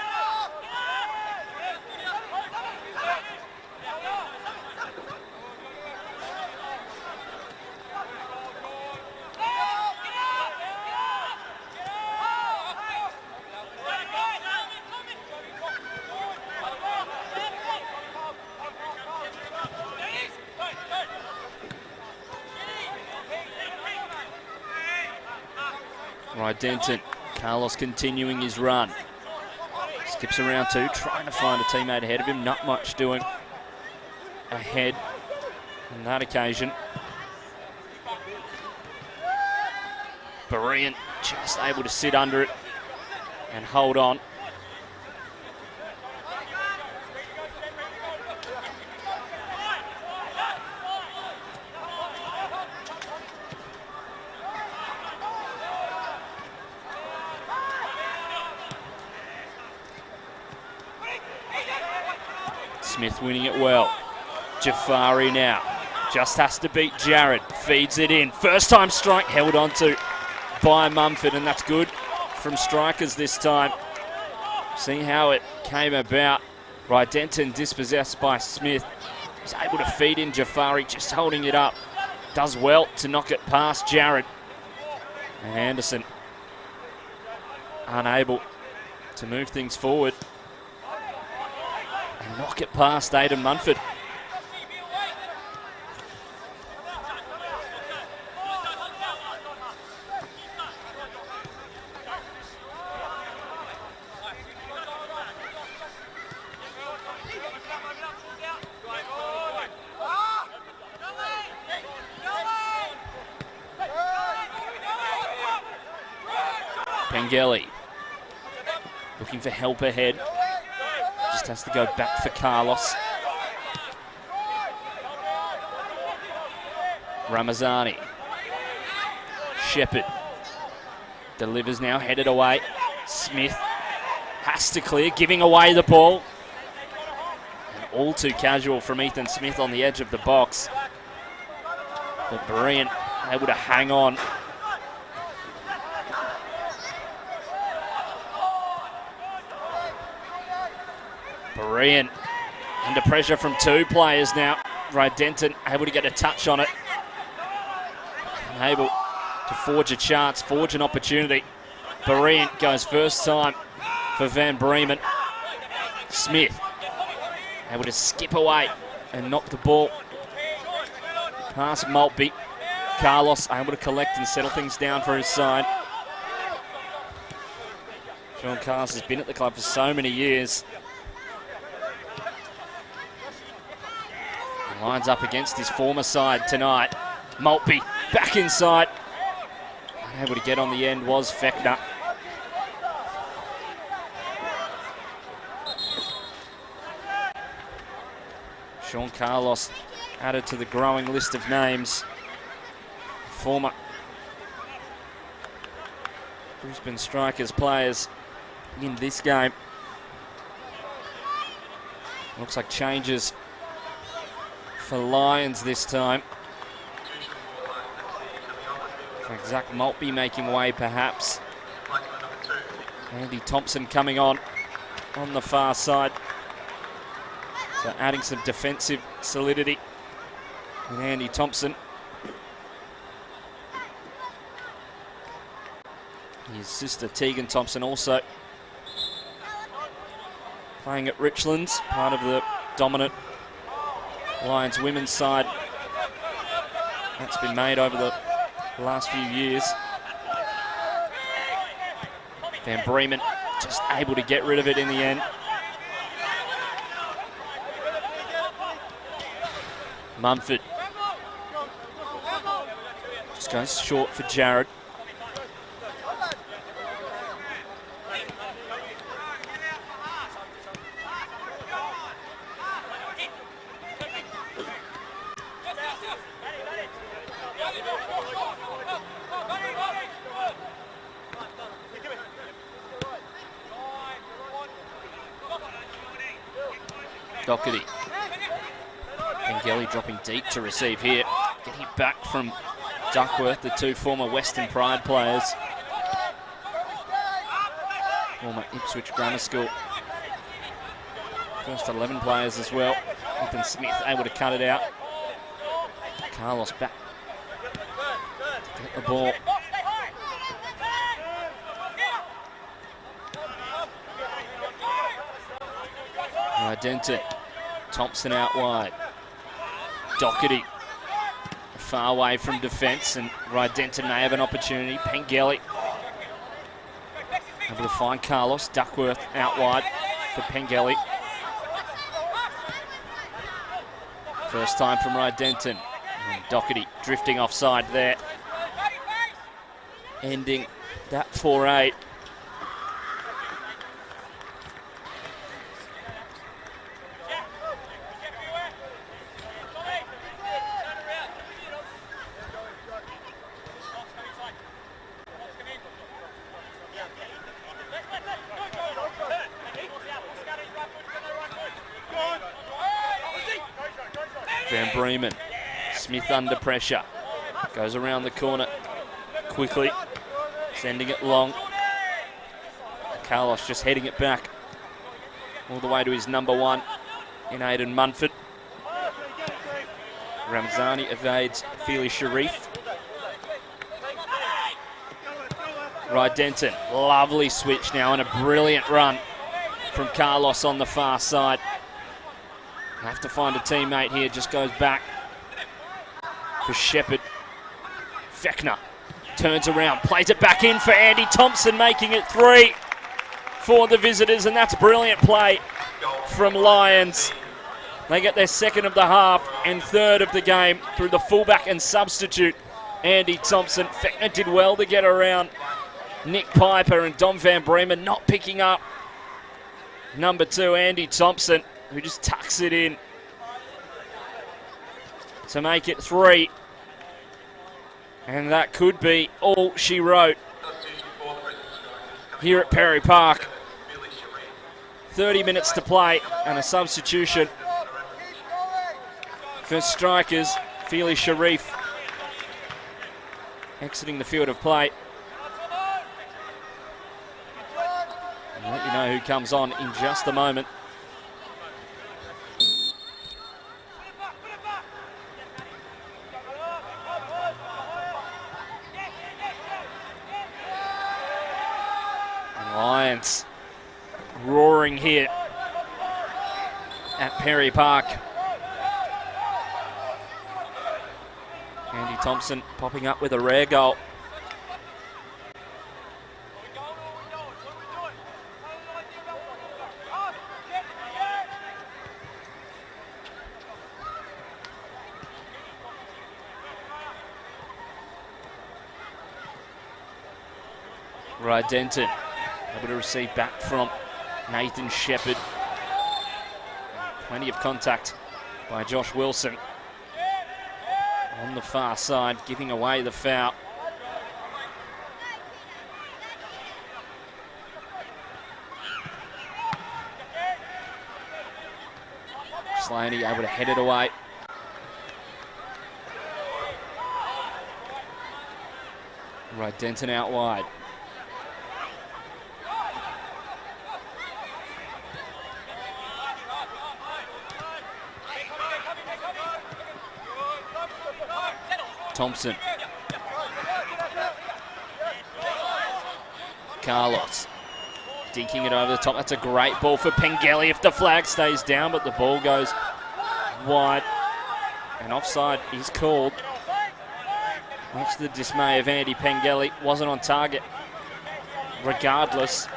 Denton. Carlos continuing his run. Skips around two, trying to find a teammate ahead of him. Not much doing ahead on that occasion. Berean just able to sit under it and hold on. Smith winning it well. Jafari now. Just has to beat Jared. Feeds it in. First time strike held onto by Mumford, and that's good from Strikers this time. See how it came about. Denton dispossessed by Smith. He's able to feed in Jafari, just holding it up. Does well to knock it past Jared. And Anderson unable to move things forward. Knock it past Aidan Munford. Pengelly looking for help ahead. Just has to go back for Carlos. Ramazani. Shepherd. Delivers now, headed away. Smith has to clear, giving away the ball. And all too casual from Ethan Smith on the edge of the box. But Berean able to hang on. Berean under pressure from two players now. Denton able to get a touch on it. Able to forge a chance, forge an opportunity. Berean goes first time for Van Bremen. Smith able to skip away and knock the ball past Maltby. Carlos able to collect and settle things down for his side. Sean Carlos has been at the club for so many years. Lines up against his former side tonight. Maltby back inside. Unable to get on the end was Fechner. Sean Carlos added to the growing list of names. Former Brisbane Strikers players in this game. Looks like changes for Lions this time. Zach Maltby making way perhaps. Andy Thompson coming on the far side. So adding some defensive solidity with Andy Thompson. His sister Tegan Thompson also playing at Richlands, part of the dominant Lions women's side. That's been made over the last few years. Van Bremen just able to get rid of it in the end. Munford just goes short for Jared. Doherty. Pengelly dropping deep to receive here. Getting back from Duckworth, the two former Western Pride players. Former Ipswich Grammar School. First 11 players as well. Ethan Smith able to cut it out. Carlos back. Get the ball. Denton. Thompson out wide. Doherty far away from defence, and Denton may have an opportunity. Pengelly able to find Carlos. Duckworth out wide for Pengelly. First time from Denton. And Doherty drifting offside there. Ending that 4-8. Van Bremen. Smith under pressure. Goes around the corner quickly. Sending it long. Carlos just heading it back. All the way to his number one in Aidan Munford. Ramzani evades Feely Sharif. Denton. Lovely switch now and a brilliant run from Carlos on the far side. Have to find a teammate here, just goes back for Shepherd. Fechner turns around, plays it back in for Andy Thompson, making it 3 for the visitors, and that's brilliant play from Lions. They get their second of the half and third of the game through the fullback and substitute, Andy Thompson. Fechner did well to get around Nick Piper, and Dom Van Bremen not picking up number 2, Andy Thompson, who just tucks it in to make it 3. And that could be all she wrote here at Perry Park. 30 minutes to play and a substitution for strikers. Feely Sharif exiting the field of play. I'll let you know who comes on in just a moment. Lions roaring here at Perry Park. Andy Thompson popping up with a rare goal. Denton able to receive back from Nathan Shepherd. Plenty of contact by Josh Wilson on the far side, giving away the foul. Slaney able to head it away. Denton out wide. Thompson. Carlos dinking it over the top. That's a great ball for Pengelly if the flag stays down, but the ball goes wide. And offside is called. Much to the dismay of Andy Pengelly. Wasn't on target regardless.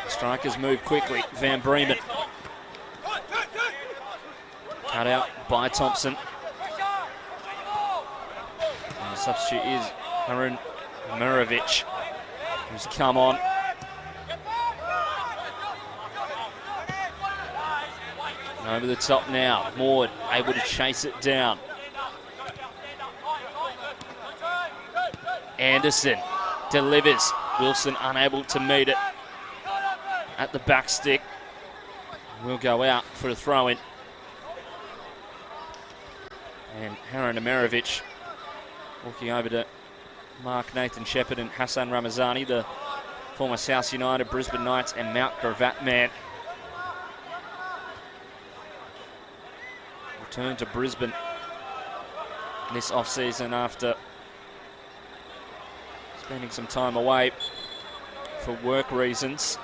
Strikers move quickly. Van Bremen. Cut out by Thompson. And the substitute is Harun Mirovic, who's come on. And over the top now. Maud able to chase it down. Anderson delivers. Wilson unable to meet it at the back stick. Will go out for a throw-in. And Harun Mirovic walking over to Mark Nathan Shepherd and Hassan Ramazani, the former South United, Brisbane Knights and Mount Gravatt man. Returned to Brisbane this off-season after spending some time away for work reasons.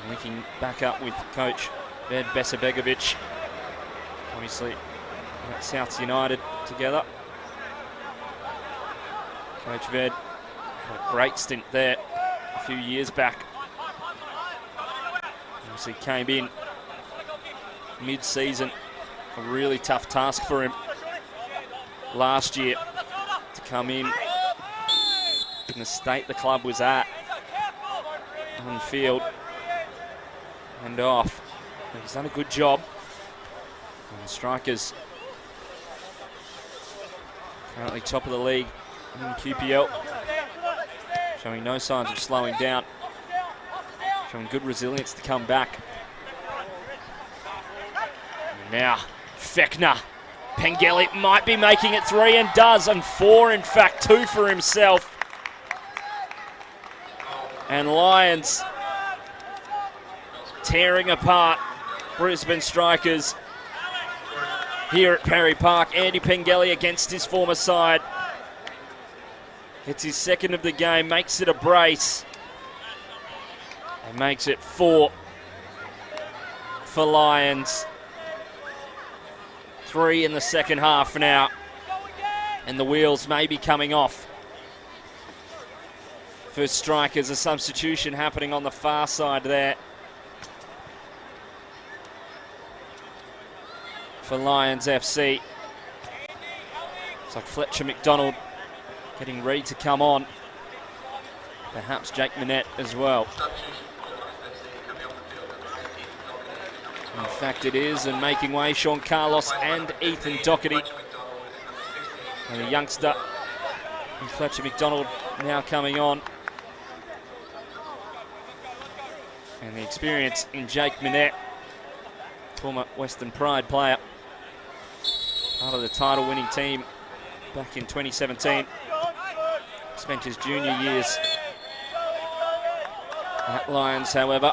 Linking back up with coach Ved Besabegovic. Obviously at South United together. Coach Ved had a great stint there a few years back. Obviously came in mid-season. A really tough task for him last year to come in the state the club was at on field and off. But he's done a good job. And the Strikers currently top of the league in QPL, showing no signs of slowing down, showing good resilience to come back. And now Fechner. Pengelly might be making it 3 and does, and 4 in fact, 2 for himself. And Lions tearing apart Brisbane Strikers here at Perry Park. Andy Pengelly against his former side. It's his second of the game, makes it a brace. And makes it 4 for Lions. 3 in the second half now. And the wheels may be coming off for Strikers. A substitution happening on the far side there for Lions FC. It's like Fletcher McDonald getting ready to come on. Perhaps Jake Manette as well. In fact it is, and making way Sean Carlos and Ethan Doherty. And the youngster Fletcher McDonald now coming on. And the experience in Jake Manette, former Western Pride player, part of the title-winning team back in 2017. Spent his junior years at Lions, however.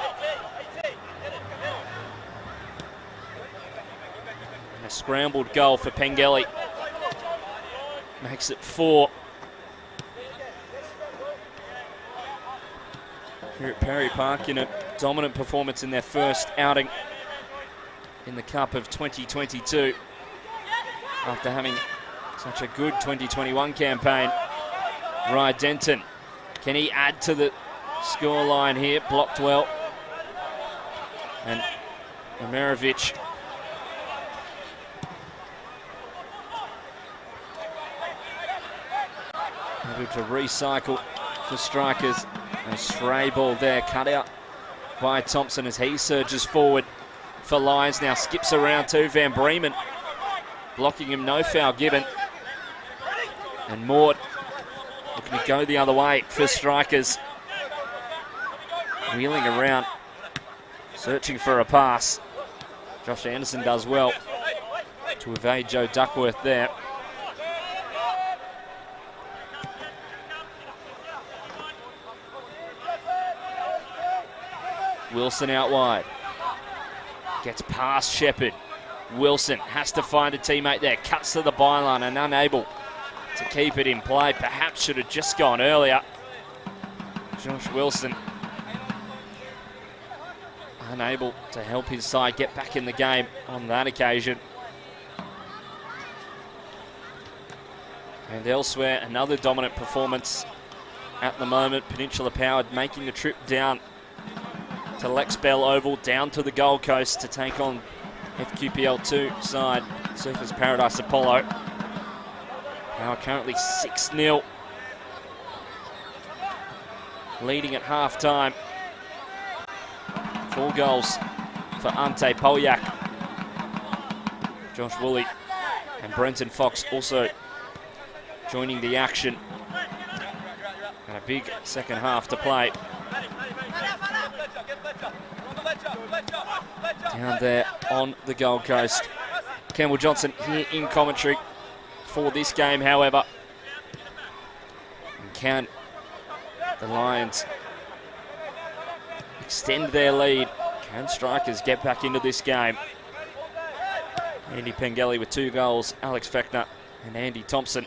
And a scrambled goal for Pengelly. Makes it 4. Here at Perry Park in a dominant performance in their first outing in the Cup of 2022. After having such a good 2021 campaign. Rye Denton, can he add to the scoreline here? Blocked well. And Mirovic able to recycle for Strikers. A stray ball there, cut out by Thompson as he surges forward for Lions. Now skips around to Van Bremen, blocking him, no foul given. And Maud looking to go the other way for Strikers. Wheeling around, searching for a pass. Josh Anderson does well to evade Joe Duckworth there. Wilson out wide. Gets past Shepherd. Wilson has to find a teammate there. Cuts to the byline and unable to keep it in play. Perhaps should have just gone earlier. Josh Wilson unable to help his side get back in the game on that occasion. And elsewhere, another dominant performance at the moment. Peninsula Powered making the trip down to Lex Bell Oval, down to the Gold Coast to take on FQPL 2 side Surfers Paradise Apollo. Now currently 6-0. Leading at half-time. 4 goals for Ante Polyak. Josh Woolley and Brenton Fox also joining the action. And a big second half to play. Down there on the Gold Coast. Campbell Johnson here in commentary for this game, however. And can the Lions extend their lead? Can Strikers get back into this game? Andy Pengelly with 2 goals, Alex Fechner and Andy Thompson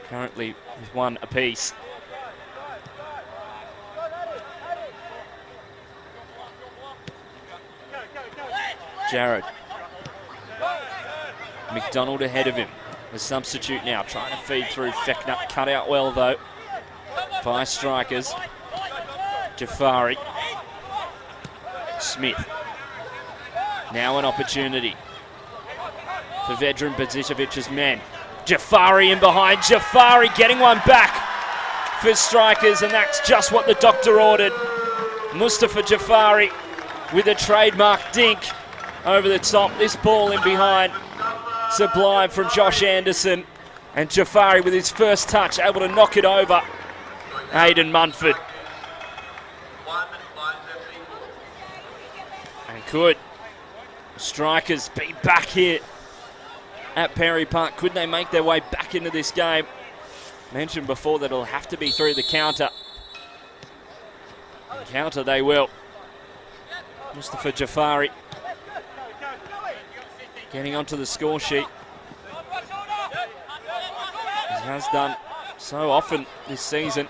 currently with 1 apiece. Jared. McDonald ahead of him. The substitute now trying to feed through Fechner. Cut out well though by Strikers. Jafari. Smith. Now an opportunity for Vedran Bazicevic's men. Jafari in behind. Jafari getting one back for Strikers, and that's just what the doctor ordered. Mustafa Jafari with a trademark dink over the top. This ball in behind. Sublime from Josh Anderson. And Jafari with his first touch able to knock it over. Aidan Munford. And could Strikers be back here at Perry Park? Could they make their way back into this game? Mentioned before that it'll have to be through the counter. And counter they will. Mustafa Jafari getting onto the score sheet. He has done so often this season.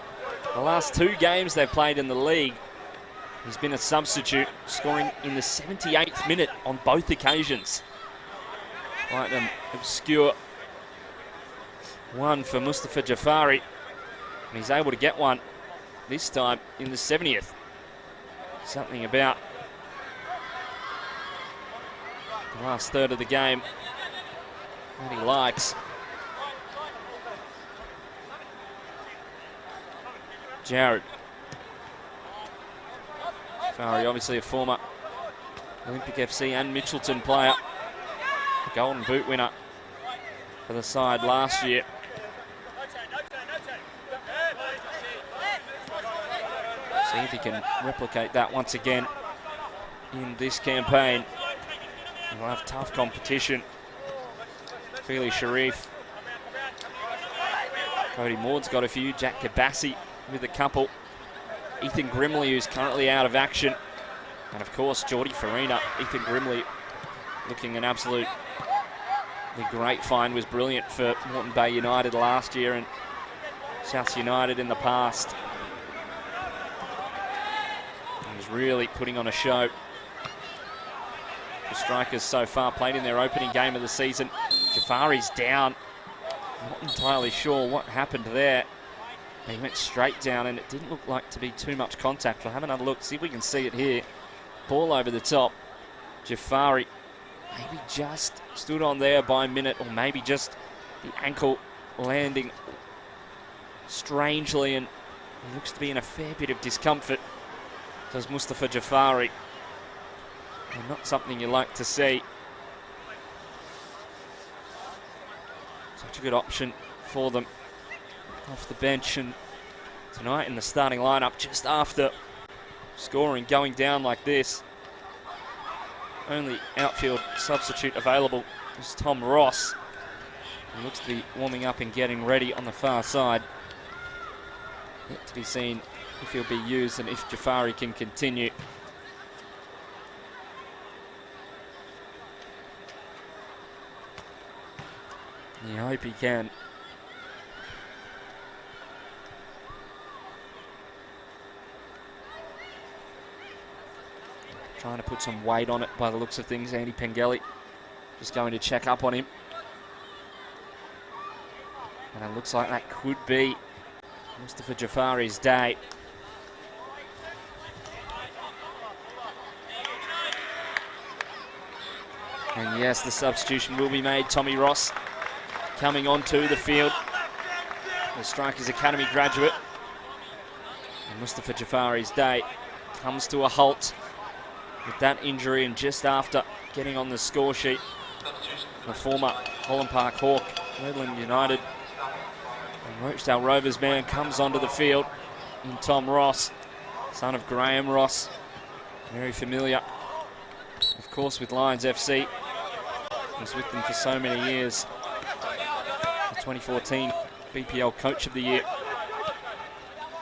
The last 2 games they've played in the league, he's been a substitute, scoring in the 78th minute on both occasions. Quite an obscure one for Mustafa Jafari. And he's able to get one this time in the 70th. Something about the last third of the game that he likes. Jared. Jafari, obviously a former Olympic FC and Mitchelton player. A Golden Boot winner for the side last year. See if he can replicate that once again in this campaign. He'll have tough competition. Feely Sharif. Cody Maud's got a few. Jack Gabassi with a couple. Ethan Grimley, who's currently out of action. And of course, Geordie Farina. Ethan Grimley looking an absolutely great find. Was brilliant for Moreton Bay United last year and South United in the past. And he's really putting on a show. The Strikers so far played in their opening game of the season. Jafari's down. Not entirely sure what happened there. He went straight down and it didn't look like to be too much contact. We'll have another look, see if we can see it here. Ball over the top. Jafari maybe just stood on there by a minute, or maybe just the ankle landing strangely, and he looks to be in a fair bit of discomfort. Does Mustafa Jafari. And not something you like to see. Such a good option for them off the bench, and tonight in the starting lineup just after scoring, going down like this. Only outfield substitute available is Tom Ross. He looks to be warming up and getting ready on the far side. Yet to be seen if he'll be used and if Jafari can continue. You hope he can. Trying to put some weight on it by the looks of things. Andy Pengelly just going to check up on him. And it looks like that could be Mustafa Jafari's day. And yes, the substitution will be made. Tommy Ross coming onto the field. The Strikers Academy graduate. And Mustafa Jafari's day comes to a halt with that injury, and just after getting on the score sheet, the former Holland Park Hawk, Redland United and Rochdale Rovers man comes onto the field in Tom Ross, son of Graham Ross, very familiar, of course, with Lions FC. Was with them for so many years. The 2014 BPL Coach of the Year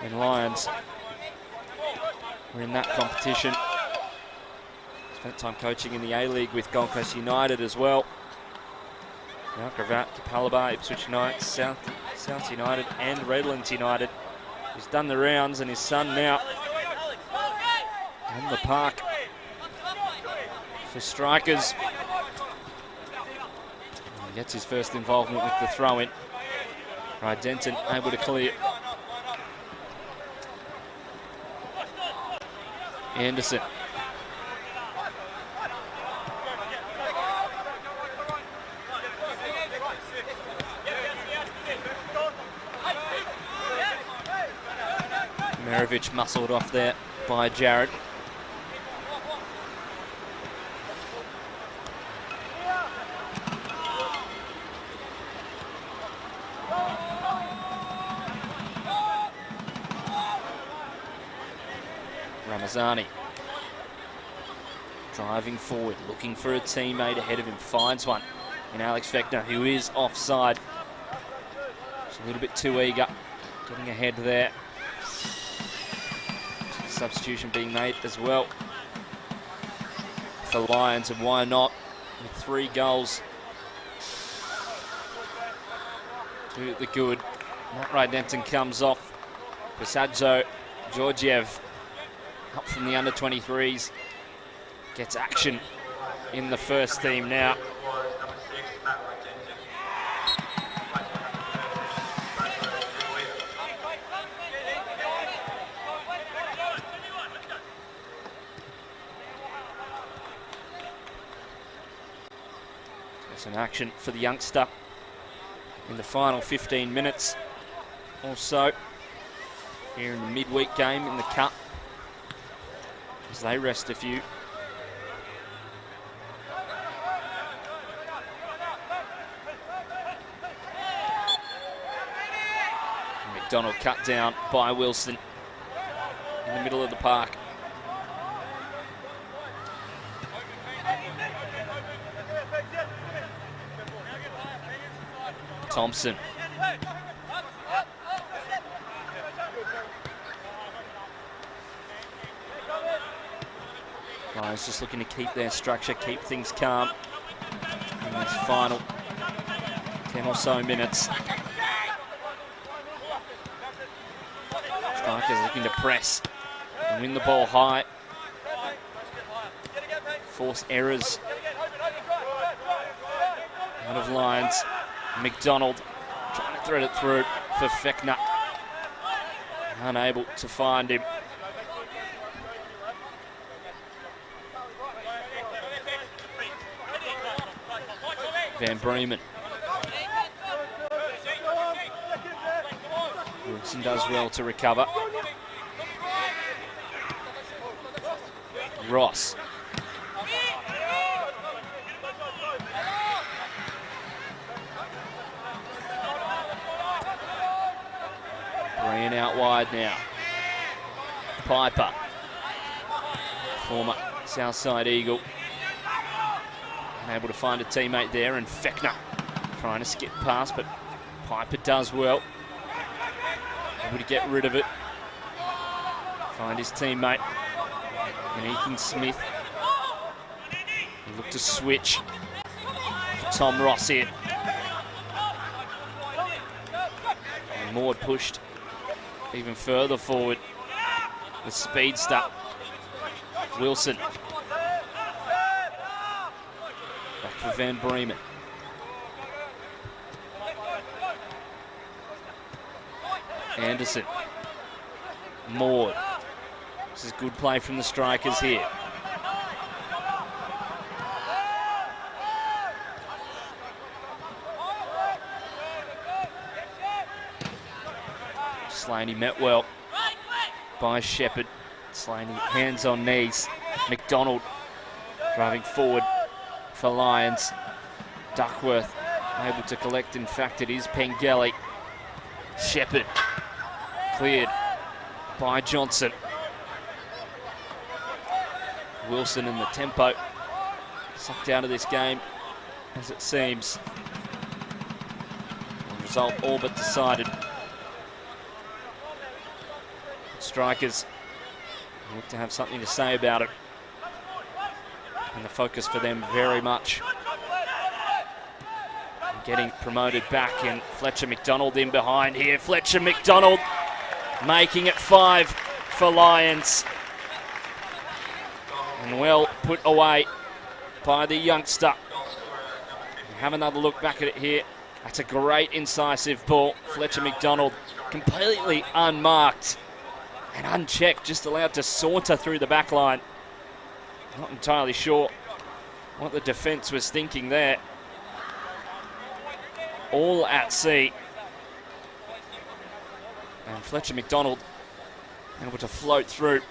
when Lions were in that competition. Spent time coaching in the A-League with Gold Coast United as well. Now Gravatt, Capalaba, Ipswich Knights, South United and Redlands United. He's done the rounds, and his son now on the park for Strikers. He gets his first involvement with the throw-in. Right, Denton able to clear. Anderson. Merovich muscled off there by Jared. Ramazani driving forward, looking for a teammate ahead of him, finds one in Alex Fechner, who is offside. Just a little bit too eager, getting ahead there. Substitution being made as well for Lions, and why not, with 3 goals to the good. Matt Rydenton comes off. Pasadzo Georgiev up from the under-23s gets action in the first team now. Some action for the youngster in the final 15 minutes or so here in the midweek game in the Cup, as they rest a few. McDonald cut down by Wilson in the middle of the park. Thompson. Lions just looking to keep their structure, keep things calm in this final 10 or so minutes. Strikers looking to press and win the ball high. Force errors out of Lions. McDonald trying to thread it through for Fechner. Unable to find him. Van Bremen. Wilson does well to recover. Ross. Brian out wide now. Piper, former Southside Eagle, unable to find a teammate there, and Fechner trying to skip past, but Piper does well. Able to get rid of it. Find his teammate, and Ethan Smith. He looked to switch for Tom Ross here. Maud pushed even further forward. The speedster, Wilson. Back for Van Bremen. Anderson. Maud. This is good play from the strikers here. Slaney met well by Shepherd. Slaney hands on knees. McDonald driving forward for Lions. Duckworth able to collect. In fact, it is Pengelly. Shepherd cleared by Johnson. Wilson in the tempo. Sucked out of this game, as it seems. The result all but decided. Strikers look to have something to say about it. And the focus for them very much getting promoted back, and Fletcher McDonald in behind here. Fletcher McDonald making it 5 for Lions. And well put away by the youngster. Have another look back at it here. That's a great incisive ball. Fletcher McDonald completely unmarked and unchecked, just allowed to saunter through the back line. Not entirely sure what the defence was thinking there. All at sea. And Fletcher McDonald able to float through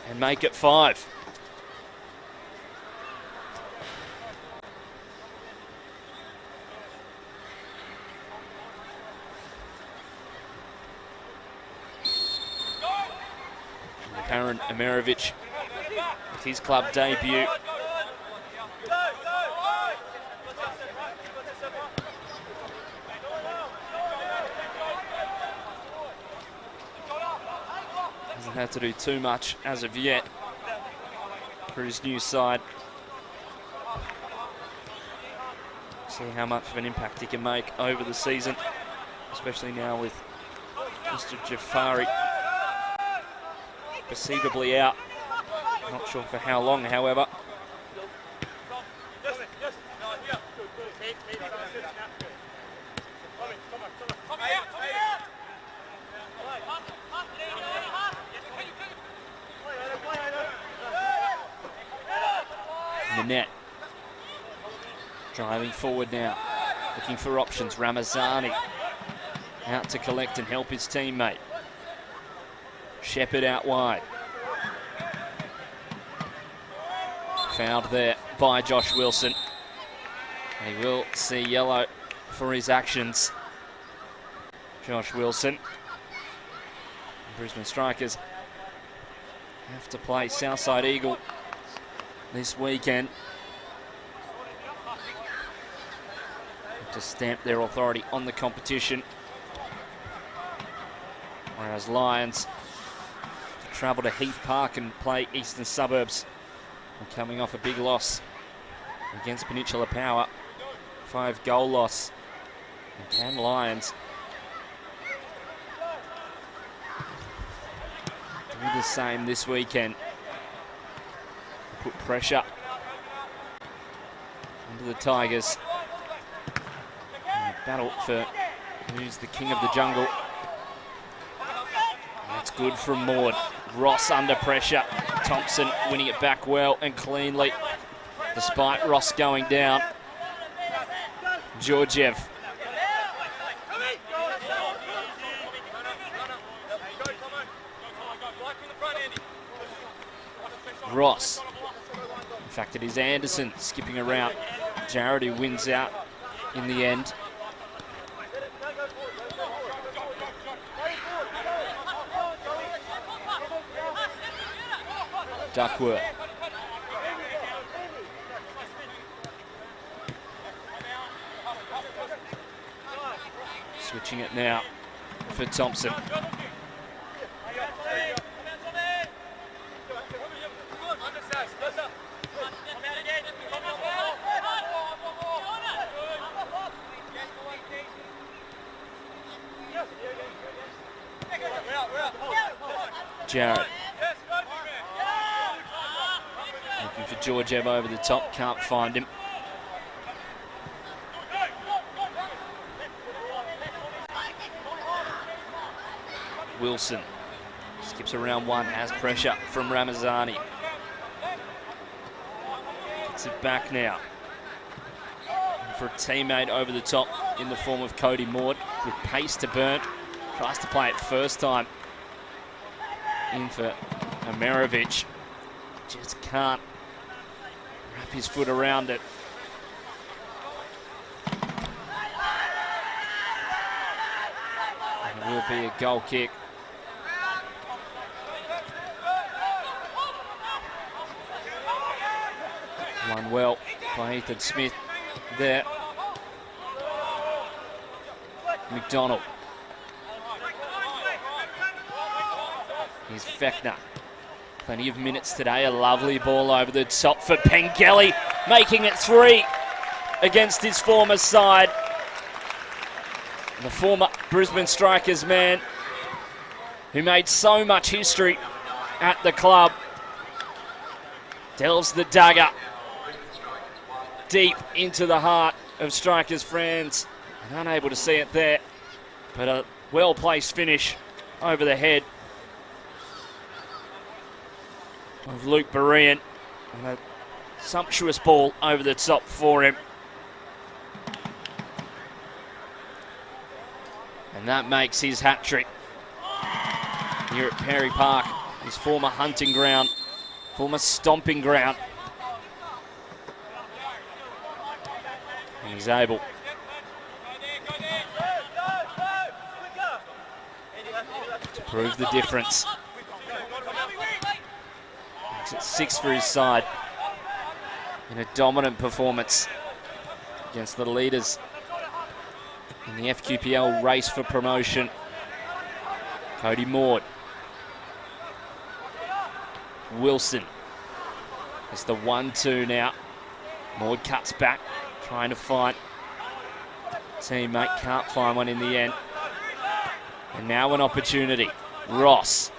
and make it 5. Aaron Amerovich with his club debut. Hasn't had to do too much as of yet for his new side. See how much of an impact he can make over the season, especially now with Mr. Jafari perceivably out. Not sure for how long, however. Nanette driving forward now, looking for options. Ramazani out to collect and help his teammate. Shepherd out wide. Fouled there by Josh Wilson. He will see yellow for his actions. Josh Wilson. Brisbane Strikers have to play Southside Eagle this weekend to stamp their authority on the competition. Whereas Lions travel to Heath Park and play Eastern Suburbs. And coming off a big loss against Peninsula Power, 5-goal loss. And can Lions do the same this weekend? Put pressure into the Tigers. And a battle for who's the king of the jungle. That's good from Maud. Ross under pressure. Thompson winning it back well and cleanly, despite Ross going down. Georgiev. Ross. In fact, it is Anderson skipping around. Jarrett who wins out in the end. Duckworth. Switching it now for Thompson. Jarrett. Looking for Georgiev over the top, can't find him. Wilson skips around one, has pressure from Ramazani. Gets it back now. And for a teammate over the top in the form of Cody Maud with pace to burn. Tries to play it first time. In for Amerovic. Just can't wrap his foot around it. And it will be a goal kick. Won well by Ethan Smith there. McDonald. Here's Fechner. Plenty of minutes today. A lovely ball over the top for Pengelly, making it 3 against his former side. The former Brisbane Strikers man who made so much history at the club delves the dagger deep into the heart of Strikers fans, and unable to see it there, but a well-placed finish over the head of Luke Berean, and a sumptuous ball over the top for him. And that makes his hat-trick here at Perry Park, his former hunting ground, former stomping ground. And he's able to prove the difference. Makes it 6 for his side in a dominant performance against the leaders in the FQPL race for promotion. Cody Maud. Wilson. It's the 1-2 now. Maud cuts back, trying to find teammate, can't find one in the end. And now an opportunity. Ross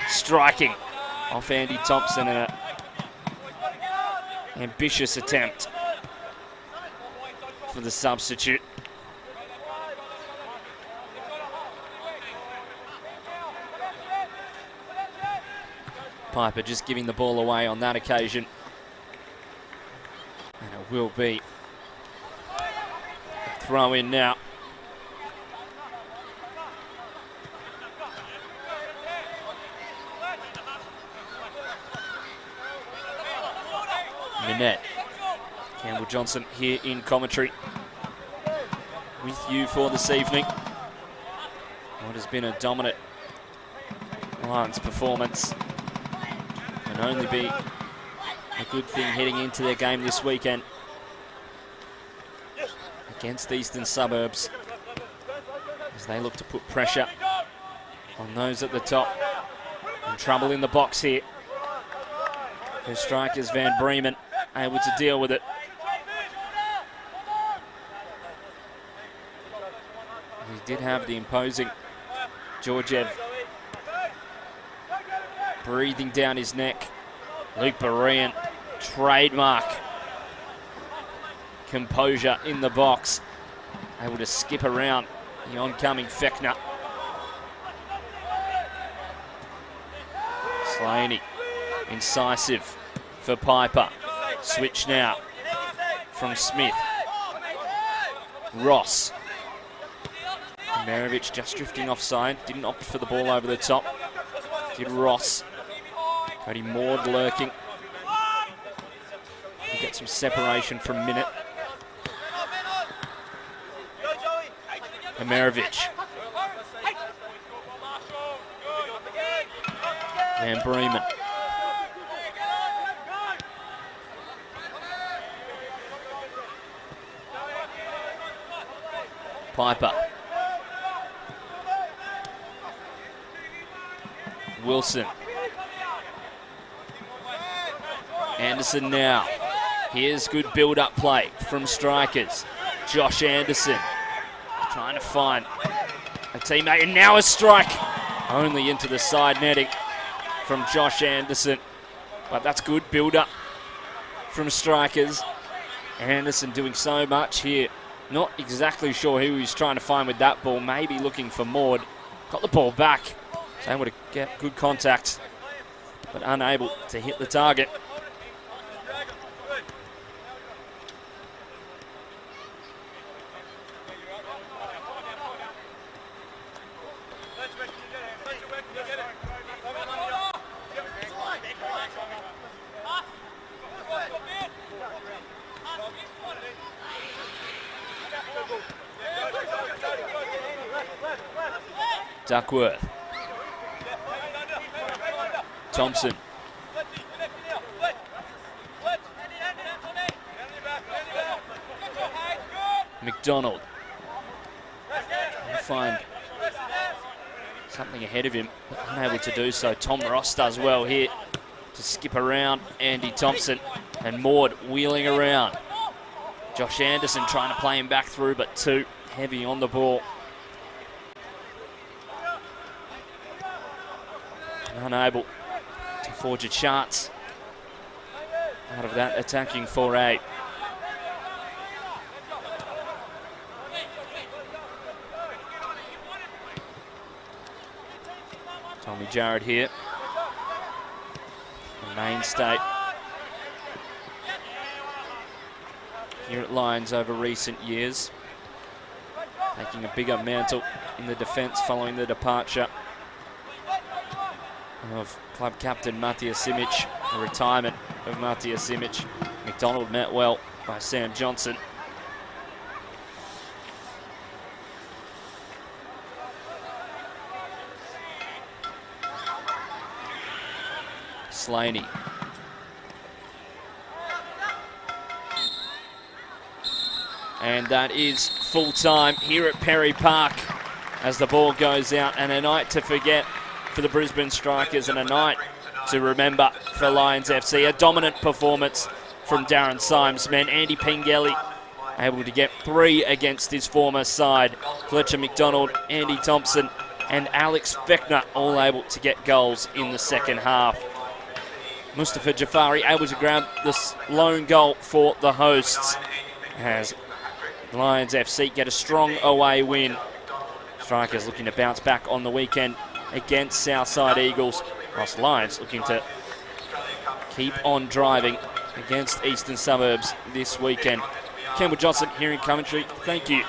striking off Andy Thompson in an ambitious attempt for the substitute. Piper just giving the ball away on that occasion. And it will be a throw in now. Minette. Campbell Johnson here in commentary with you for this evening. What has been a dominant Lions performance, and only be a good thing heading into their game this weekend against Eastern Suburbs, as they look to put pressure on those at the top. And trouble in the box here. The Strikers, Van Bremen able to deal with it. He did have the imposing Georgiev breathing down his neck. Luke Berean, trademark composure in the box, able to skip around the oncoming Fechner. Slaney, incisive for Piper. Switch now from Smith. Ross. Merovic just drifting offside, didn't opt for the ball over the top. Did Ross. Cody Maud lurking. We'll get some separation from Minute. Amerovic. Van Bremen. Piper. Wilson. Anderson now. Here's good build-up play from Strikers. Josh Anderson trying to find a teammate, and now a strike only into the side netting from Josh Anderson. But that's good build-up from strikers. Anderson doing so much here. Not exactly sure who he's trying to find with that ball. Maybe looking for Maud. Got the ball back. Was able to get good contact, but unable to hit the target. Duckworth. Thompson. McDonald. Trying to find something ahead of him, but unable to do so. Tom Ross does well here to skip around Andy Thompson, and Maud wheeling around. Josh Anderson trying to play him back through, but too heavy on the ball. Unable to forge a chance out of that attacking 4-8. Tommy Jarrett here, the mainstay here at Lions over recent years, taking a bigger mantle in the defence following the departure of club captain Matija Simic, the retirement of Matija Simic. McDonald met well by Sam Johnson. Slaney. And that is full time here at Perry Park as the ball goes out, and a night to forget for the Brisbane Strikers and a night to remember for Lions FC. A dominant performance from Darren Symes' men. Andy Pengelly able to get 3 against his former side. Fletcher McDonald, Andy Thompson and Alex Beckner all able to get goals in the second half. Mustafa Jafari able to grab this lone goal for the hosts as Lions FC get a strong away win. Strikers looking to bounce back on the weekend against Southside Eagles, whilst Lions looking to keep on driving against Eastern Suburbs this weekend. Campbell Johnson here in commentary. Thank you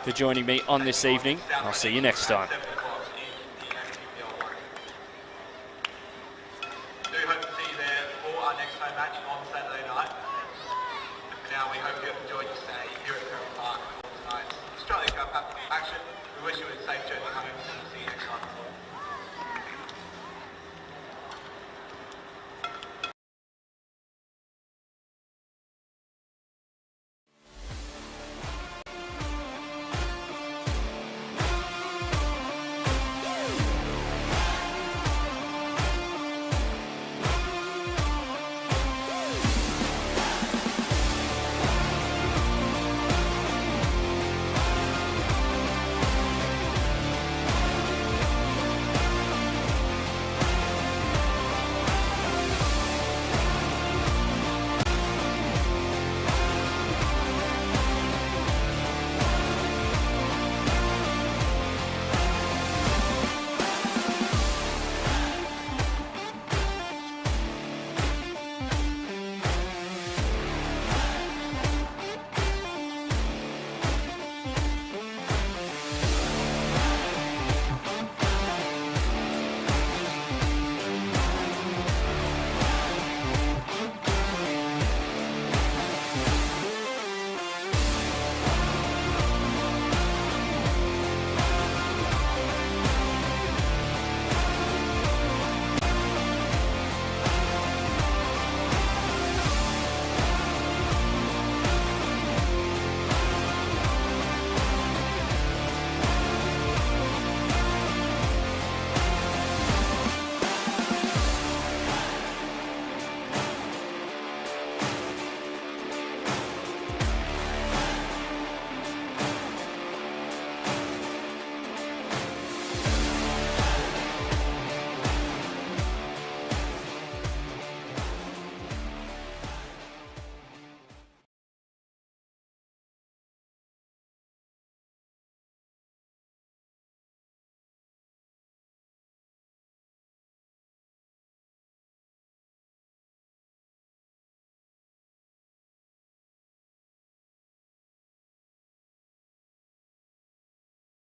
for joining me on this evening. I'll see you next time. Do hope to see you there for our next home match on Saturday night. Now we hope you have enjoyed your stay here at Perry Park alongside Australia Cup action. We wish you a safe journey home.